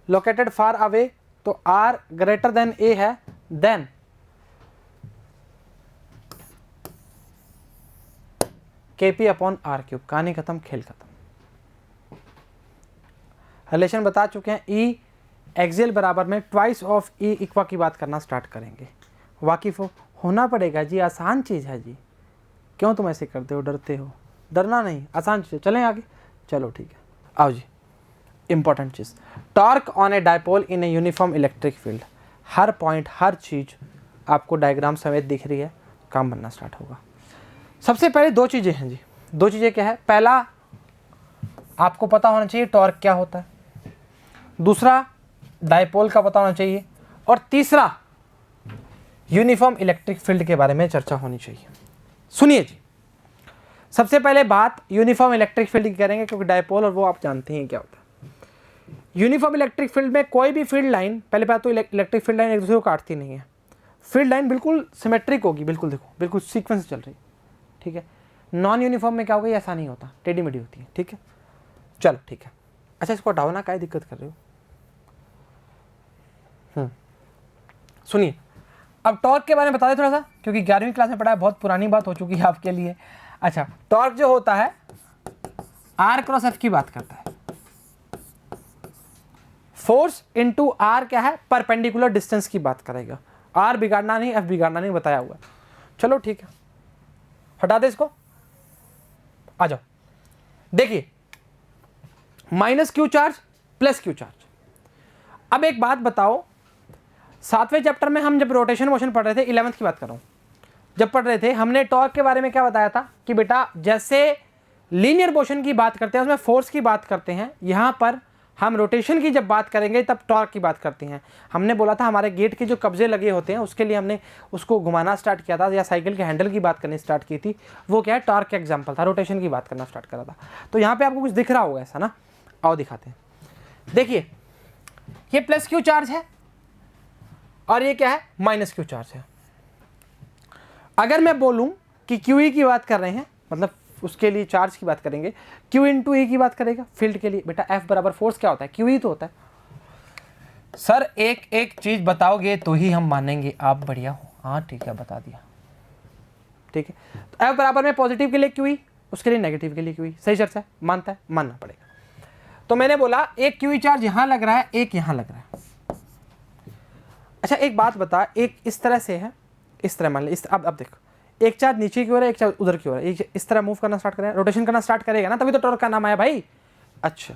located far away, तो R ग्रेटर देन A है, देन KP/R³। कहानी खत्म, खेल खत्म। रिलेशन बता चुके हैं। E एक्सियल बराबर में ट्वाइस ऑफ E इक्वा की बात करना स्टार्ट करेंगे। वाकिफ हो, होना पड़ेगा जी, आसान चीज़ है जी। क्यों तुम ऐसे करते हो, डरते हो? डरना नहीं, आसान चीज़। चलें आगे, चलो ठीक है, आओ जी। इंपॉर्टेंट चीज़, torque on a dipole in a uniform electric field. हर पॉइंट, हर चीज़ आपको डायग्राम समेत दिख रही है, काम बनना स्टार्ट होगा। सबसे पहले दो चीज़ें हैं जी। दो चीज़ें क्या है? पहला, आपको पता होना चाहिए टॉर्क क्या होता है। दूसरा, डायपोल का पता होना चाहिए। और तीसरा, यूनिफॉर्म इलेक्ट्रिक फील्ड के बारे में चर्चा होनी चाहिए। सुनिए जी, सबसे पहले बात यूनिफॉर्म इलेक्ट्रिक फील्ड की करेंगे, क्योंकि डायपोल और वो आप जानते हैं क्या होता है। यूनिफॉर्म इलेक्ट्रिक फील्ड में कोई भी फील्ड लाइन, पहले बात तो इलेक्ट्रिक फील्ड लाइन एक दूसरे को काटती नहीं है। फील्ड लाइन बिल्कुल सिमेट्रिक होगी, बिल्कुल देखो, बिल्कुल सीक्वेंस चल रही। ठीक है, नॉन यूनिफॉर्म में क्या होगा? ऐसा नहीं होता, टेढ़ी मेढ़ी होती है। ठीक है, चलो ठीक है। अच्छा इसको हटाओ ना, क्या दिक्कत कर रहे हो? सुनिए, अब टॉर्क के बारे में बता दें थोड़ा सा, क्योंकि 11वीं क्लास में पढ़ा है, बहुत पुरानी बात हो चुकी है आपके लिए। अच्छा, टॉर्क जो होता है आर क्रॉस एफ की बात करता है। फोर्स इनटू आर क्या है, परपेंडिकुलर डिस्टेंस की बात करेगा। आर बिगाड़ना नहीं, एफ बिगाड़ना नहीं, बताया हुआ। चलो ठीक है, हटा दे इसको, आ जाओ। देखिए, minus Q charge plus Q charge. अब एक बात बताओ, 7वें चैप्टर में हम जब रोटेशन मोशन पढ़ रहे थे, 11th की बात कर रहा हूं, जब पढ़ रहे थे हमने टॉर्क के बारे में क्या बताया था कि बेटा जैसे लीनियर मोशन की बात करते हैं उसमें फोर्स की बात करते हैं, यहां पर हम रोटेशन की जब बात करेंगे तब टॉर्क की बात करते हैं। हमने बोला था हमारे गेट के जो कब्जे लगे होते हैं उसके लिए हमने उसको घुमाना स्टार्ट किया था, या साइकिल के हैंडल की बात करनी स्टार्ट की थी, वो क्या है, टॉर्क का एग्जाम्पल था, रोटेशन की बात करना स्टार्ट करा था। तो यहाँ पे आपको कुछ दिख रहा होगा ऐसा ना, आओ दिखाते हैं। देखिए, ये प्लस क्यू चार्ज है और ये क्या है, माइनस क्यू चार्ज है। अगर मैं बोलूं कि क्यू ई की बात कर रहे हैं, मतलब उसके लिए चार्ज की बात करेंगे, क्यू इंटू ई की बात करेगा फील्ड के लिए, बेटा एफ बराबर फोर्स क्या होता है, क्यू ई तो होता है। सर एक एक चीज बताओगे तो ही हम मानेंगे आप बढ़िया हो। हाँ ठीक है, बता दिया, ठीक है। तो एफ बराबर में पॉजिटिव के लिए क्यू ई, उसके लिए नेगेटिव के लिए क्यू ई। सही चर्चा है, मानता है, मानना पड़ेगा। तो मैंने बोला एक क्यू ई चार्ज यहां लग रहा है, एक यहां लग रहा है। अच्छा एक बात बता, एक इस तरह से है, इस तरह मान ली, अब देखो, एक चार्ज नीचे की ओर है, एक चार्ज उधर की ओर है, एक इस तरह मूव करना स्टार्ट करेगा, रोटेशन करना स्टार्ट करेगा ना, तभी तो टॉर्क का नाम आया भाई। अच्छा,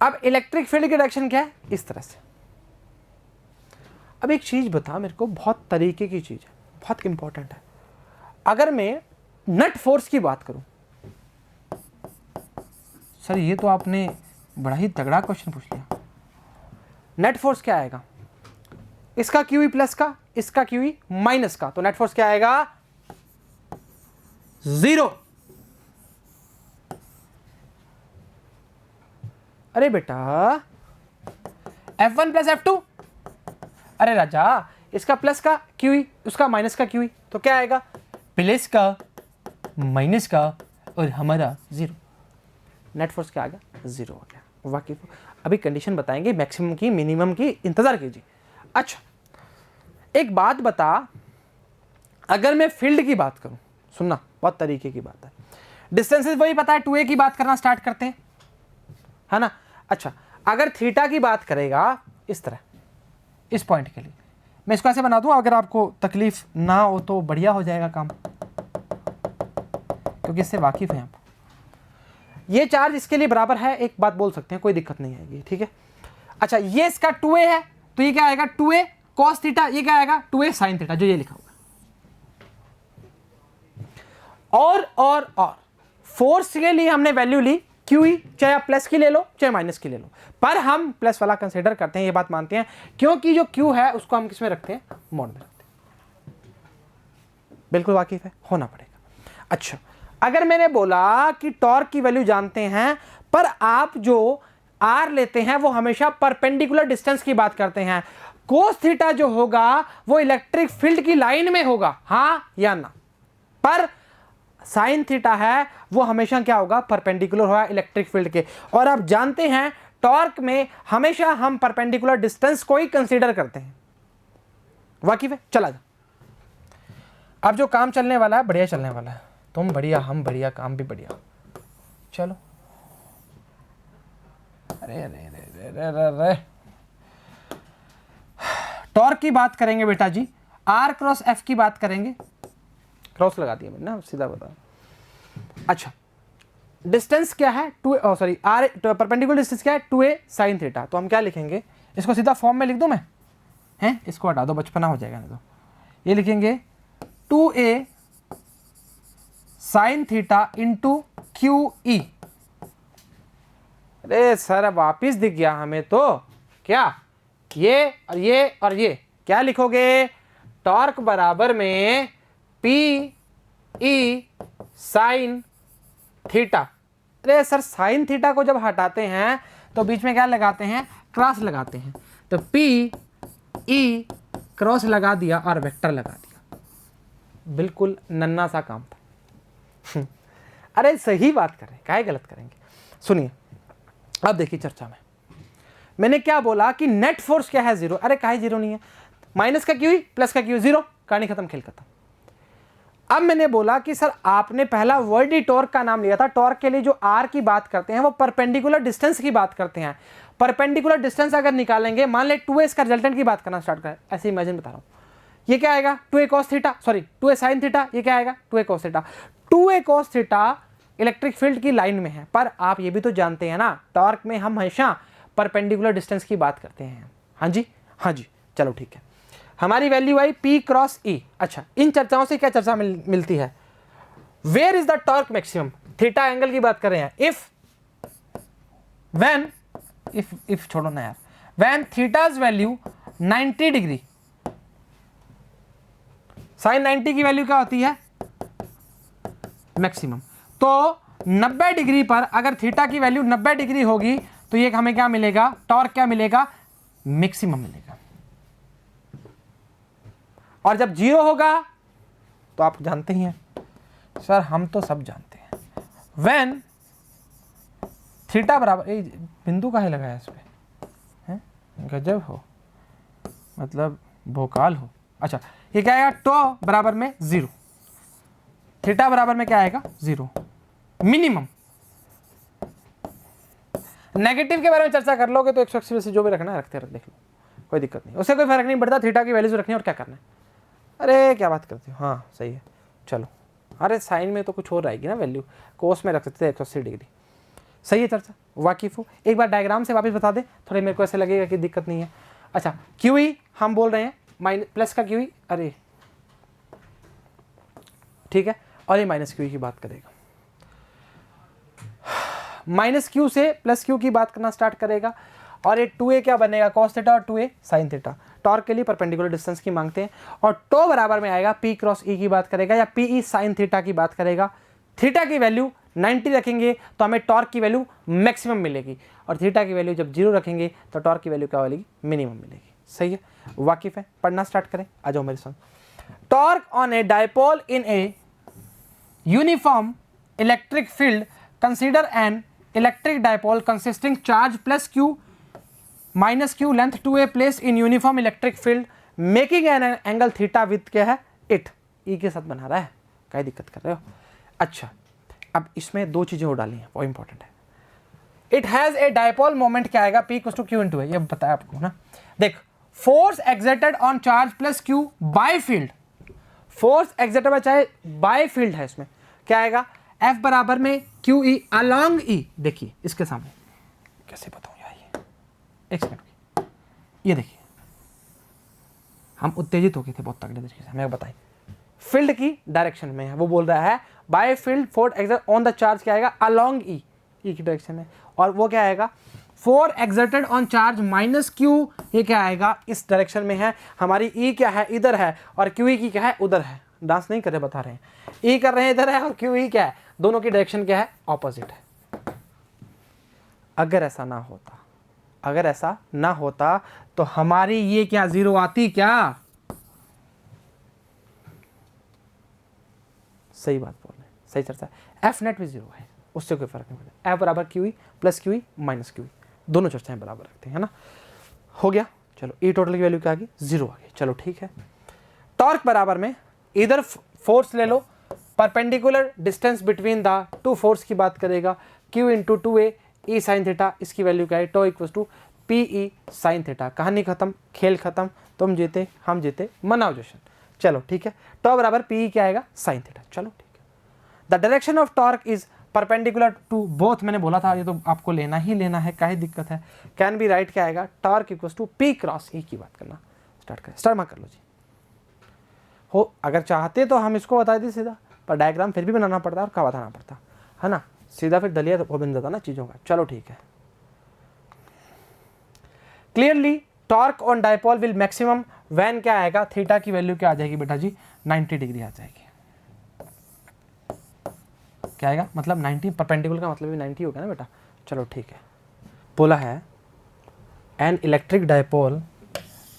अब इलेक्ट्रिक फील्ड की डायरेक्शन क्या है, इस तरह से। अब एक चीज बता मेरे को, बहुत तरीके की चीज है, बहुत इंपॉर्टेंट है। अगर मैं नट फोर्स की बात करूं, सर ये तो आपने बड़ा ही तगड़ा क्वेश्चन पूछ लिया। नेट फोर्स क्या आएगा, इसका क्यू ई प्लस का, इसका क्यू ई माइनस का, तो नेट फोर्स क्या आएगा, 0। अरे बेटा F1 प्लस F2, अरे राजा इसका प्लस का क्यू ई, उसका माइनस का क्यू ई, तो क्या आएगा, प्लस का माइनस का और हमारा 0। नेट फोर्स क्या आ गया, 0 हो गया। वाकिफ अभी कंडीशन बताएंगे मैक्सिमम की मिनिमम की, इंतजार कीजिए। अच्छा एक बात बता, अगर मैं फील्ड की बात करूं, सुनना बहुत तरीके की बात है, डिस्टेंसेस वही पता है, 2a की बात करना स्टार्ट करते हैं, है ना। अच्छा अगर थीटा की बात करेगा इस तरह, इस पॉइंट के लिए मैं इसको ऐसे बना दूं, अगर आपको तकलीफ ना हो तो बढ़िया हो जाएगा काम, क्योंकि इससे वाकिफ हैं आप। ये चार्ज इसके लिए बराबर है, एक बात बोल सकते हैं, कोई दिक्कत नहीं आएगी, ठीक है। अच्छा ये इसका 2a है, तो ये क्या आएगा, 2a cos थीटा, ये क्या आएगा 2a sin थीटा, जो ये लिखा हुआ है। और फोर्स के लिए हमने वैल्यू ली QE, चाहे आप प्लस की ले लो चाहे माइनस की ले लो, पर हम प्लस वाला कंसीडर करते हैं, ये बात मानते हैं, क्योंकि जो Q है उसको हम किस में रखते हैं, मोड में रखते हैं। बिल्कुल वाकिफ है, होना पड़ेगा। अच्छा अगर मैंने बोला कि टॉर्क की वैल्यू जानते हैं, पर आप जो R लेते हैं वो हमेशा परपेंडिकुलर डिस्टेंस की बात करते हैं, कोस थीटा जो होगा वो इलेक्ट्रिक फील्ड की लाइन में होगा, हाँ या ना, पर साइन थीटा है वो हमेशा क्या होगा, परपेंडिकुलर होगा इलेक्ट्रिक फील्ड के। और आप जानते हैं टॉर्क में हमेशा हम परपेंडिकुलर डिस्टेंस को ही कंसीडर करते हैं, वाकिफ है। चला जा, अब जो काम चलने वाला है बढ़िया चलने वाला है, तुम बढ़िया हम बढ़िया, काम भी बढ़िया। चलो अरे अरे अरे अरे अरे, टॉर्क की बात करेंगे बेटा जी, R क्रॉस F की बात करेंगे, क्रॉस लगा दिया मैंने ना, सीधा बता। अच्छा डिस्टेंस क्या है, 2 सॉरी R परपेंडिकुलर डिस्टेंस क्या है, 2a sin थीटा, तो हम क्या लिखेंगे, इसको सीधा फॉर्म में लिख दूं मैं, हैं इसको हटा दो, बचपना हो जाएगा नहीं तो। ये लिखेंगे 2a sin theta into QE। अरे सर वापिस दिख गया हमें तो, क्या ये और ये और ये, क्या लिखोगे, टॉर्क बराबर में PE साइन थीटा। अरे सर साइन थीटा को जब हटाते हैं तो बीच में क्या लगाते हैं, क्रॉस लगाते हैं, तो PE क्रॉस लगा दिया और वेक्टर लगा दिया, बिल्कुल नन्ना सा काम था। अरे सही बात कर रहे हैं, काहे गलत करेंगे। सुनिए अब देखिए चर्चा में, मैंने क्या बोला कि नेट फोर्स क्या है 0। अरे काहे 0 नहीं है, माइनस का क्यू प्लस का क्यू 0, कहानी खत्म, खेल खत्म। अब मैंने बोला कि सर आपने पहला वर्ड ही टॉर्क का नाम लिया था। टॉर्क के लिए जो आर की बात करते हैं वो परपेंडिकुलर डिस्टेंस की बात करते हैं। परपेंडिकुलर डिस्टेंस अगर निकालेंगे, मान ले 2a का रिजल्टेंट की बात करना स्टार्ट करें, ऐसे इमेजिन बता रहा हूँ, ये क्या आएगा 2a cos theta, sorry 2a sin theta, ये क्या आएगा 2a cos theta. 2a cos theta electric field की लाइन में है, पर आप ये भी तो जानते हैं ना टॉर्क में हम हमेशा परपेंडिकुलर डिस्टेंस की बात करते हैं। हाँ जी, हाँ जी, चलो ठीक है। हमारी वैल्यू आई P क्रॉस E। अच्छा, इन चर्चाओं से क्या चर्चा मिलती है, where is the torque maximum, theta angle की बात कर रहे हैं। इफ व्हेन, इफ छोड़ो ना यार, when theta's value 90 degree, sine 90 की वैल्यू क्या होती है मैक्सिमम। तो 90 डिग्री पर अगर थीटा की वैल्यू 90 डिग्री होगी तो ये हमें क्या मिलेगा, टॉर्क क्या मिलेगा, मैक्सिमम मिलेगा। और जब 0 होगा तो आप जानते ही हैं सर, हम तो सब जानते हैं, व्हेन थीटा बराबर, बिंदु काहे लगाया इस पे, हैं गजब हो, मतलब भोकाल हो। अच्छा, ये क्या आएगा, टो बराबर में 0, थीटा बराबर में क्या आएगा 0 मिनिमम। नेगेटिव के बारे में चर्चा कर लोगे तो 180 से जो भी रखना है रखते रख, देख लो कोई दिक्कत नहीं, उससे कोई फर्क नहीं पड़ता, थीटा की वैल्यूज रखनी है और क्या करना है। अरे क्या बात करते हो, हाँ सही है, चलो। अरे साइन में तो कुछ और रहेगी ना वैल्यू, कोस में रख सकते थे 180 डिग्री, सही है चर्चा, वाकिफ हो। एक बार डायग्राम से वापस बता दे, थोड़े मेरे को ऐसे लगेगा कि दिक्कत नहीं है। अच्छा, क्यू ई हम बोल रहे हैं माइनस प्लस का क्यू ई, अरे ठीक है, और ये माइनस क्यू की बात करेगा, माइनस क्यू से प्लस क्यू की बात करना स्टार्ट करेगा, और ये 2a क्या बनेगा cos थीटा और 2a sin थीटा। टॉर्क के लिए परपेंडिकुलर डिस्टेंस की मांगते हैं, और टो बराबर में आएगा P क्रॉस E की बात करेगा या PE sin थीटा की बात करेगा। थीटा की वैल्यू 90 रखेंगे तो हमें टॉर्क की वैल्यू मैक्सिमम मिलेगी, और थीटा की वैल्यू जब 0 रखेंगे तो टॉर्क की वैल्यू क्या मिलेगी, मिनिमम मिलेगी। सही है, वाकिफ है, पढ़ना स्टार्ट करें, आ जाओ मेरे संग। Torque on a dipole in a uniform electric field, consider N electric dipole consisting charge plus Q minus Q length 2a place in uniform electric field making an angle theta with क्या है it, ई के साथ बना रहा है, क्या दिक्कत कर रहे हो। अच्छा, अब इसमें दो चीजें और डाली हैं, वो इंपॉर्टेंट है। It has a dipole moment क्या आएगा, P equals to Q into A, ये बताया आपको ना। देख, force exerted on charge plus Q by field, force exerted by चाहे बाय फील्ड है, इसमें क्या आएगा F बराबर में QE अलोंग E। देखिए इसके सामने कैसे बताऊं यार, ये एक सेकंड, ये देखिए हम उत्तेजित हो गए थे बहुत तगड़े तरीके से, हमें बताइए फील्ड की डायरेक्शन में है, वो बोल रहा है by field force exerted on the charge क्या आएगा अलोंग E, E की डायरेक्शन में, और वो क्या आएगा force exerted on charge minus Q, ये क्या आएगा इस डायरेक्शन में है, हमारी E क्या है इधर है और QE की क्या है उधर है। डांस नहीं कर रहे, बता रहे हैं, E कर रहे हैं इधर है और QE क्या है, दोनों की डायरेक्शन क्या है ऑपोजिट है। अगर ऐसा ना होता, अगर ऐसा ना होता तो हमारी ये क्या 0 आती क्या, सही बात बोल रहे हैं, सही चर्चा है। F नेट भी 0 है, उससे कोई फर्क नहीं पड़ता, F बराबर QE plus QE minus QE, दोनों चर्चाएं बराबर रखते हैं ना। हो गया, चलो E टोटल की वैल्यू क्या आ गई 0 आ गई, चलो ठीक है। टॉर्क बराबर में इधर फोर्स ले लो, perpendicular distance between the two force की बात करेगा, Q into 2a E sine theta, इसकी वैल्यू क्या है tau equals to PE sine theta. कहानी खत्म, खेल खत्म, तुम जीते हम जीते, मनाओ जश्न। चलो ठीक है, टो बराबर PE क्या आएगा साइन थीटा, चलो ठीक है। The direction of torque is perpendicular to both, मैंने बोला था ये तो आपको लेना ही लेना है, क्या ही दिक्कत है। कैन बी राइट क्या आएगा, torque equals to P cross E की बात करना स्टार्ट करें, स्टार्ट कर लो जी। हो अगर चाहते तो हम इसको बता दें सीधा, पर डायग्राम फिर भी बनाना पड़ता और क्या बताना पड़ता है ना, सीधा फिर दलिया तो बन जाता ना चीज़ों का। चलो ठीक है, clearly torque on dipole will maximum when क्या आएगा, थीटा की वैल्यू क्या आ जाएगी बेटा जी 90 डिग्री आ जाएगी। क्या आएगा मतलब 90, परपेंडिकुलर का मतलब भी 90 हो गया ना बेटा। चलो ठीक है, बोला है an electric dipole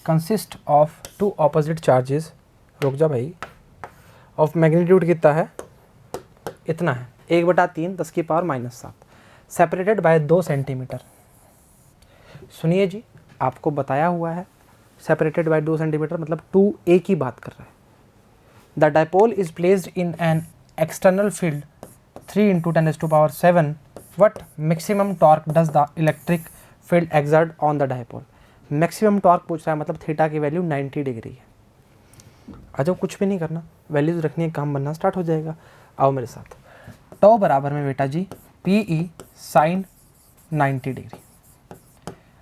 consist of two opposite charges, रुक जा भाई, ऑफ मैग्नीट्यूड कितना है, इतना है 1/3 10 की पावर -7, सेपरेटेड बाय 2 सेंटीमीटर। सुनिए जी, आपको बताया हुआ है सेपरेटेड बाय 2 सेंटीमीटर, मतलब 2a की बात कर रहा है। The dipole is placed in an external field 3 × 10⁷ what maximum torque does the electric field exert on the dipole. Maximum torque पूछ रहा है, मतलब थीटा की वैल्यू 90 डिग्री है। अच्छा कुछ भी नहीं करना, वैल्यूज रखनी है, काम बनना स्टार्ट हो जाएगा। आओ मेरे साथ। टॉ बराबर में बेटा जी PE साइन 90 डिग्री।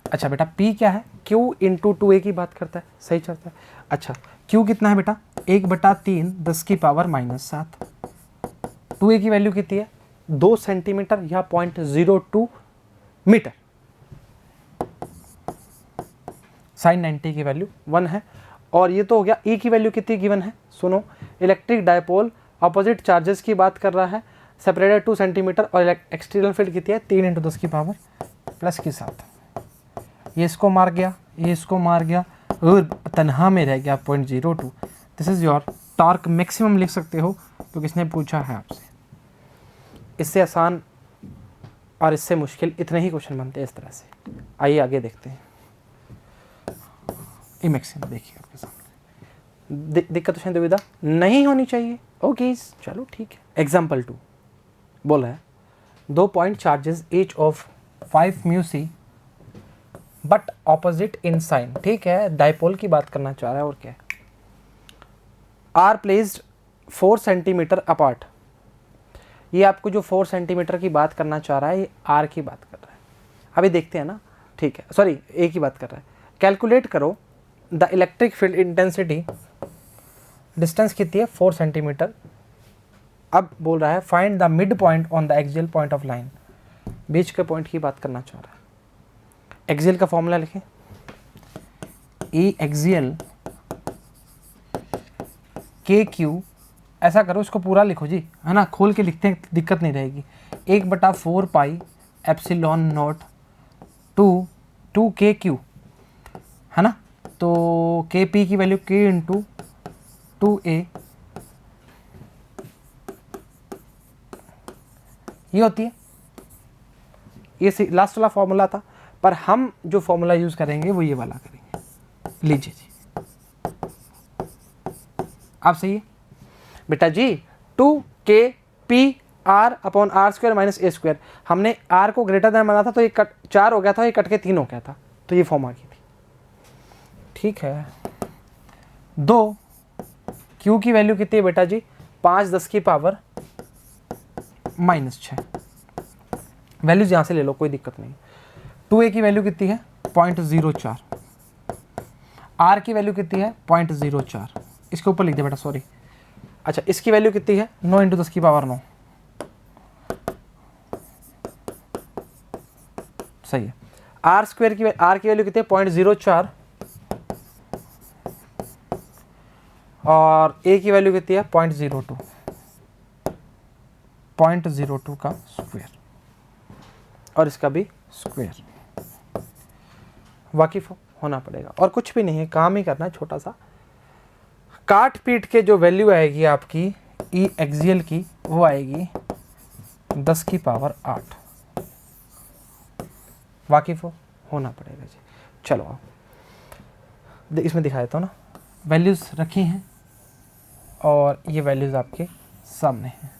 अच्छा बेटा P क्या है, Q × 2a की बात करता है, सही चलता है। अच्छा Q कितना है बेटा, 1/3 10⁻⁻7। 2a की वैल्यू कितनी है, 2 सेंटीमीटर या 0.02 मीटर। साइन 90 की वैल्यू 1 है। और ये तो हो गया, E की वैल्यू कितनी गिवन है, सुनो। इलेक्ट्रिक डायपोल अपोजिट चार्जेस की बात कर रहा है, सेपरेटेड 2 सेंटीमीटर, और एक्सटर्नल फील्ड कितनी है, 3 × 10⁻+7। ये इसको मार गया, ये इसको मार गया, और तनहा में रह गया 0.02। This is your torque maximum लिख सकते हो, तो किसने पूछा है आपसे। इससे आसान और इससे मुश्किल इतने ही क्वेश्चन बनते हैं इस तरह से। आइए आगे देखते हैं। ये मैक्सिमम देखिए आपके सामने, दिक्कत दुविधा नहीं होनी चाहिए। ओके चलो ठीक है। एग्जाम्पल 2 बोल रहा है 2 point charges each of 5 μc but opposite in sign. ठीक है, डायपोल की बात करना चाह रहा है, और क्या है। Are placed 4 centimetre apart. ये आपको जो 4 सेंटीमीटर की बात करना चाह रहा है, ये आर की बात कर रहा है। अभी देखते हैं ना, ठीक है, सॉरी ए की बात कर रहा है। कैलकुलेट करो the electric field intensity, distance कितनी है 4 सेंटीमीटर। अब बोल रहा है find the mid point on the axial point of line. बीच के पॉइंट की बात करना चाह रहा है। एक्सियल का फॉर्मूला लिखें, E एक्सियल KQ। ऐसा करो, इसको पूरा लिखो जी, है ना, खोल के लिखते हैं, दिक्कत नहीं रहेगी। 1/4 पाई एप्सिलॉन नॉट 2 KQ, है ना। तो KP की वैल्यू K × 2a ये होती है। ये लास्ट वाला फॉर्मूला था, पर हम जो फॉर्मूला यूज करेंगे वो ये वाला करेंगे। लीजिए जी, आप सही है बेटा जी। 2KPR/R² - A²। हमने R को ग्रेटर देन माना था, तो ये 4 हो गया था, ये कट के 3 हो गया था, तो ये फॉर्म आ गई थी। ठीक है। 2 Q की वैल्यू कितनी है बेटा जी, 5×10⁻⁻6। वैल्यूज यहां से ले लो, कोई दिक्कत नहीं। 2a की वैल्यू कितनी है 0.04। R की वैल्यू कितनी है 0.04। इसके ऊपर लिख दे बेटा, सॉरी। अच्छा इसकी वैल्यू कितनी है 9 × 10⁻9। सही है। R² की वैल्यू कितनी है 0.04, और A की वैल्यू कितनी है 0.02। 0.02 का स्क्वायर, और इसका भी स्क्वायर। वाकिफ होना पड़ेगा, और कुछ भी नहीं है, काम ही करना है छोटा सा। काट पीट के जो वैल्यू आएगी आपकी E एक्सियल की, वो आएगी 10⁸। वाकिफ होना पड़ेगा जी। चलो आओ इसमें दिखा देता हूँ ना, वैल्यूज़ रखी हैं, और ये वैल्यूज़ आपके सामने हैं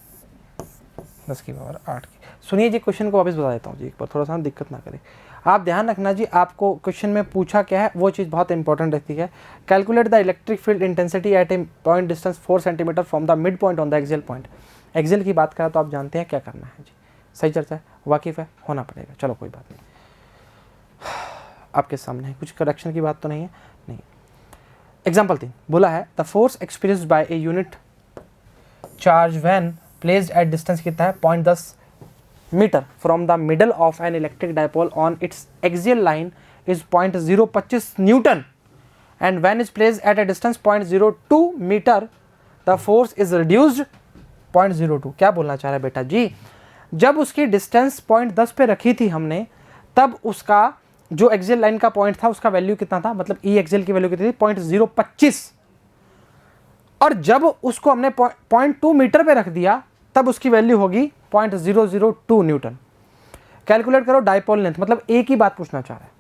10⁸ की। सुनिए जी, क्वेश्चन को वापस बता देता हूँ जी एक बार, थोड़ा सा दिक्कत ना करें। आप ध्यान रखना जी, आपको क्वेश्चन में पूछा क्या है वो चीज़ बहुत इंपॉर्टेंट रहती है। Calculate the electric field intensity at A point distance 4 centimetre from the mid point on the axial point. Axial की बात करें तो आप जानते हैं क्या करना है जी, सही चर्चा है, वाकिफ है, होना पड़ेगा। चलो कोई बात नहीं, आपके सामने है, कुछ करेक्शन की बात तो नहीं है। नहीं। एग्जाम्पल 3 बोला है the force experienced by a unit charge when placed at distance कितना है 0.10 metre from the middle of an electric dipole on its axial line is 0.025 newton, and when is placed at a distance 0.02 metre the force is reduced 0.02। क्या बोलना चाह रहा है बेटा जी, जब उसकी डिस्टेंस 0.10 पे रखी थी हमने, तब उसका जो एक्सियल लाइन का पॉइंट था उसका वैल्यू कितना था, मतलब ई एक्सियल की वैल्यू कितनी थी 0.025, और जब उसको हमने 0.2 मीटर पे रख दिया तब उसकी वैल्यू होगी 0.002 न्यूटन। कैलकुलेट करो डायपोल लेंथ, मतलब ए की बात पूछना चाह रहा है।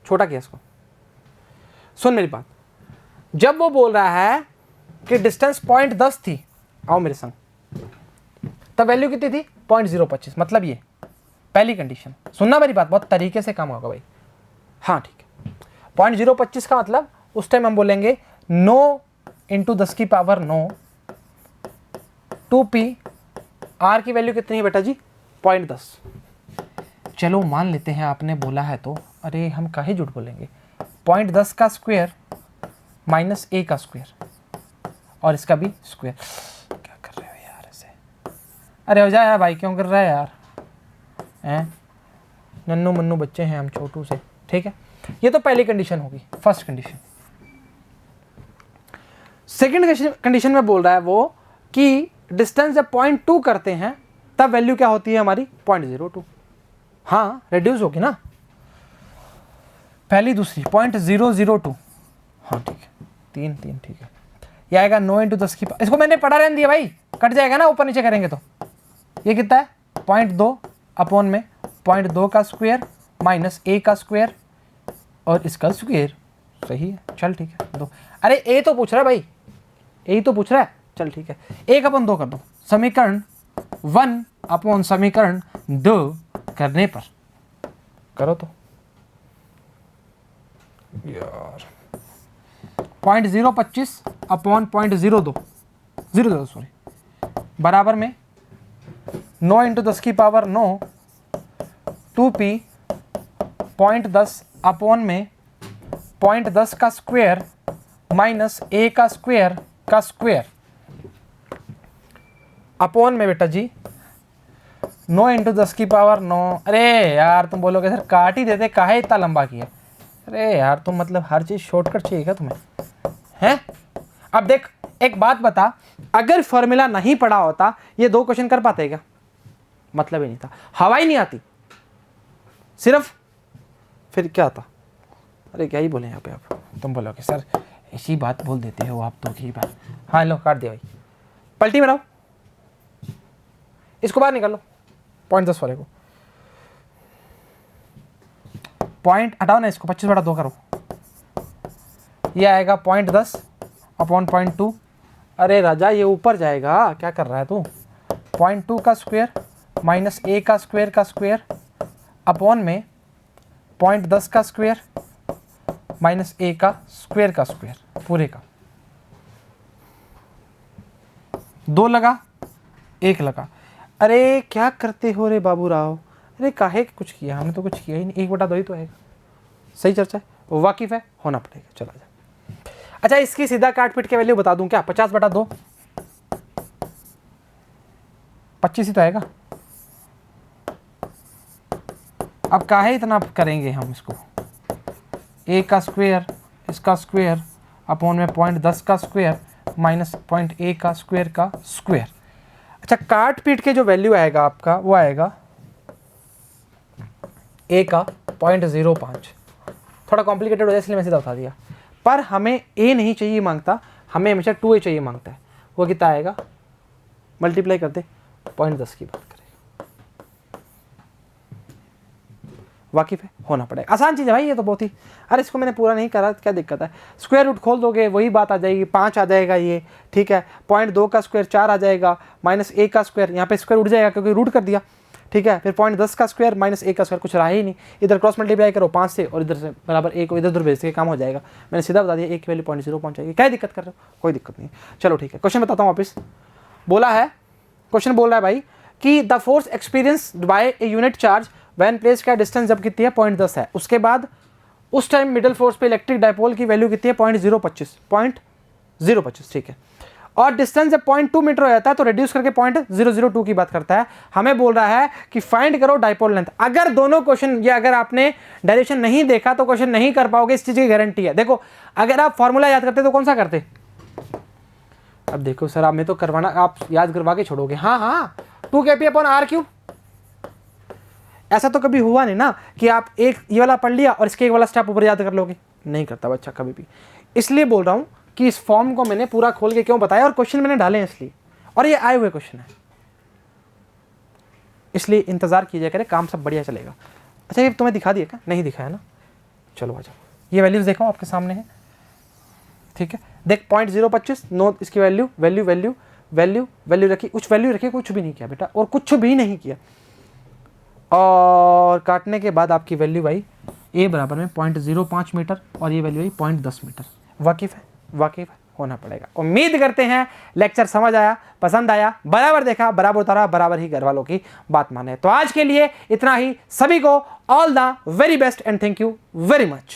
छोटा किया इसको। सुन मेरी बात, जब वो बोल रहा है कि डिस्टेंस 0.10 थी, आओ मेरे संग, तब वैल्यू कितनी थी 0.025, मतलब ये पहली कंडीशन। सुनना मेरी बात, बहुत तरीके से काम होगा भाई। हाँ ठीक है, 0.025 का मतलब उस टाइम हम बोलेंगे 9 × 10⁻9 2p, r की वैल्यू कितनी है बेटा जी 0.10। चलो मान लेते हैं आपने बोला है तो, अरे हम काहे झूठ बोलेंगे, 0.10 का स्क्वायर माइनस a का स्क्वायर और इसका भी स्क्वायर। क्या कर रहे हो यार ऐसे, अरे हो जाए भाई, क्यों कर रहा है यार, हैं नन्नू मन्नू बच्चे हैं हम छोटू से, ठीक है। ये तो पहली कंडीशन होगी, फर्स्ट कंडीशन। सेकंड कंडीशन में बोल रहा है वो कि डिस्टेंस जब 0.2 करते हैं तब वैल्यू क्या होती है हमारी 0.02। हाँ रिड्यूस होगी ना, पहली दूसरी 0.002। हाँ ठीक है, 3 ठीक है। ये आएगा 9 × 10 की, इसको मैंने पढ़ा रहने दिया भाई, कट जाएगा ना ऊपर नीचे करेंगे तो। ये कितना है 0.2 अपॉन में 0.2 का स्क्वायर माइनस a का स्क्वायर और इसका स्क्वायर। सही है, चल ठीक है। 2, अरे a तो पूछ रहा है भाई, a तो पूछ रहा है, चल ठीक है। 1/2 कर दो, समीकरण 1 अपॉन समीकरण 2 करने पर करो तो यार 0.025 अपॉन 0.02 सॉरी बराबर में 9 × 10⁻9 2p 0.10 अपॉन में 0.10 का स्क्वायर माइनस a का स्क्वायर अपॉन में बेटा जी 9 × 10⁻9। अरे यार तुम बोलोगे सर काट ही देते, काहे इतना लंबा किया। अरे यार तुम मतलब हर चीज़ शॉर्टकट चाहिए क्या तुम्हें, हैं। अब देख एक बात बता, अगर फॉर्मूला नहीं पढ़ा होता ये 2 क्वेश्चन कर पाते क्या, मतलब ही नहीं था, हवा ही नहीं आती सिर्फ, फिर क्या था। अरे क्या ही बोले यहाँ पे आप, तुम बोलोगे सर ऐसी बात बोल देते हो आप तो की बात। हाँ लो काट दिया भाई, पलटी में रहो, इसको बाहर निकाल लो 0.10 वाले को, पॉइंट हटाओ ना, इसको 25/2 करो, ये आएगा 0.10 अपॉन 0.2। अरे राजा ये ऊपर जाएगा, क्या कर रहा है तू। 0.2 का स्क्वायर माइनस a का स्क्वायर अपॉन में 0.10 का स्क्वायर माइनस a का स्क्वायर पूरे का। 2 लगा 1 लगा। अरे क्या करते हो रे बाबू राव, अरे काहे कुछ किया, हमने तो कुछ किया ही नहीं, 1/2 ही तो आएगा। सही चर्चा है, वाकिफ है, होना पड़ेगा, चला जाए। अच्छा इसकी सीधा काट पीट के वैल्यू बता दूं क्या, 50/2 25 ही तो आएगा। अब काहे इतना करेंगे हम इसको, a का स्क्वायर इसका स्क्वायर अपॉन में 0.10 का स्क्वायर माइनस 0.a का स्क्वायर। अच्छा काट पीट के जो वैल्यू आएगा आपका वो आएगा a का 0.05। थोड़ा कॉम्प्लिकेटेड हो जाए इसलिए मैं सीधा बता दिया, पर हमें a नहीं चाहिए मांगता, हमें हमेशा 2a चाहिए मांगता है। वो कितना आएगा, मल्टीप्लाई करते 0.10 की बात करें, वाकिफ है, होना पड़ेगा। आसान चीज़ है भाई ये तो बहुत ही। अरे इसको मैंने पूरा नहीं करा, क्या दिक्कत है, स्क्वायर रूट खोल दोगे वही बात आ जाएगी, 5 आ जाएगा ये, ठीक है। 0.2 का स्क्वायर 4 आ जाएगा, माइनस a का स्क्वायर, यहाँ पे स्क्वायर उठ जाएगा क्योंकि रूट कर दिया, ठीक है। फिर 0.10 का स्क्वायर माइनस a का स्क्वायर, कुछ रहा ही नहीं, इधर क्रॉस मल्टीप्लाई करो 5 से और इधर से बराबर a को इधर उधर भेज के काम हो जाएगा। मैंने सीधा बता दिया a की वैल्यू 0.0 पहुँच जाएगी। क्या दिक्कत कर रहे हो, कोई दिक्कत नहीं। चलो ठीक है, क्वेश्चन बताता हूँ वापस। बोला है, क्वेश्चन बोल रहा है भाई कि the force experienced by a unit charge when place का डिस्टेंस जब कितनी है 0.10 है, उसके बाद उस टाइम मिडल फोर्स पे इलेक्ट्रिक डायपोल की वैल्यू कितनी है 0.025, ठीक है। और डिस्टेंस जब 0.2 मीटर हो जाता है तो रिड्यूस करके 0.002 की बात करता है। हमें बोल रहा है कि फाइंड करो डायपोल लेंथ। अगर दोनों क्वेश्चन या अगर आपने डायरेक्शन नहीं देखा तो क्वेश्चन नहीं कर पाओगे, इस चीज की गारंटी है। देखो अगर आप फॉर्मूला याद करते तो कौन सा करते, अब देखो सर आप में तो करवाना, आप याद करवा के छोड़ोगे। हाँ 2kp/r³। ऐसा तो कभी हुआ नहीं ना कि आप एक ये वाला पढ़ लिया और इसके एक वाला स्टेप ऊपर याद कर लोगे, नहीं करता बच्चा कभी भी। इसलिए बोल रहा हूं कि इस फॉर्म को मैंने पूरा खोल के क्यों बताया और क्वेश्चन मैंने डाले हैं इसलिए, और ये आए हुए क्वेश्चन है, इसलिए इंतजार कीजिए करे, काम सब बढ़िया चलेगा। अच्छा ये तुम्हें दिखा दिया क्या, नहीं दिखाया ना, चलो आ जाओ, ये वैल्यूज़ देखो आपके सामने है, ठीक है। देख 0.025 नो, इसकी value value value value value रखी, कुछ वैल्यू रखी, कुछ भी नहीं किया बेटा, और कुछ भी नहीं किया, और काटने के बाद आपकी वैल्यू आई a बराबर में 0.05 मीटर और ये वैल्यू आई 0.10 मीटर। वाकिफ है, वाकिफ होना पड़ेगा। उम्मीद करते हैं लेक्चर समझ आया, पसंद आया, बराबर देखा, बराबर उतारा, बराबर ही घर वालों की बात माने। तो आज के लिए इतना ही, सभी को all the very best and thank you very much.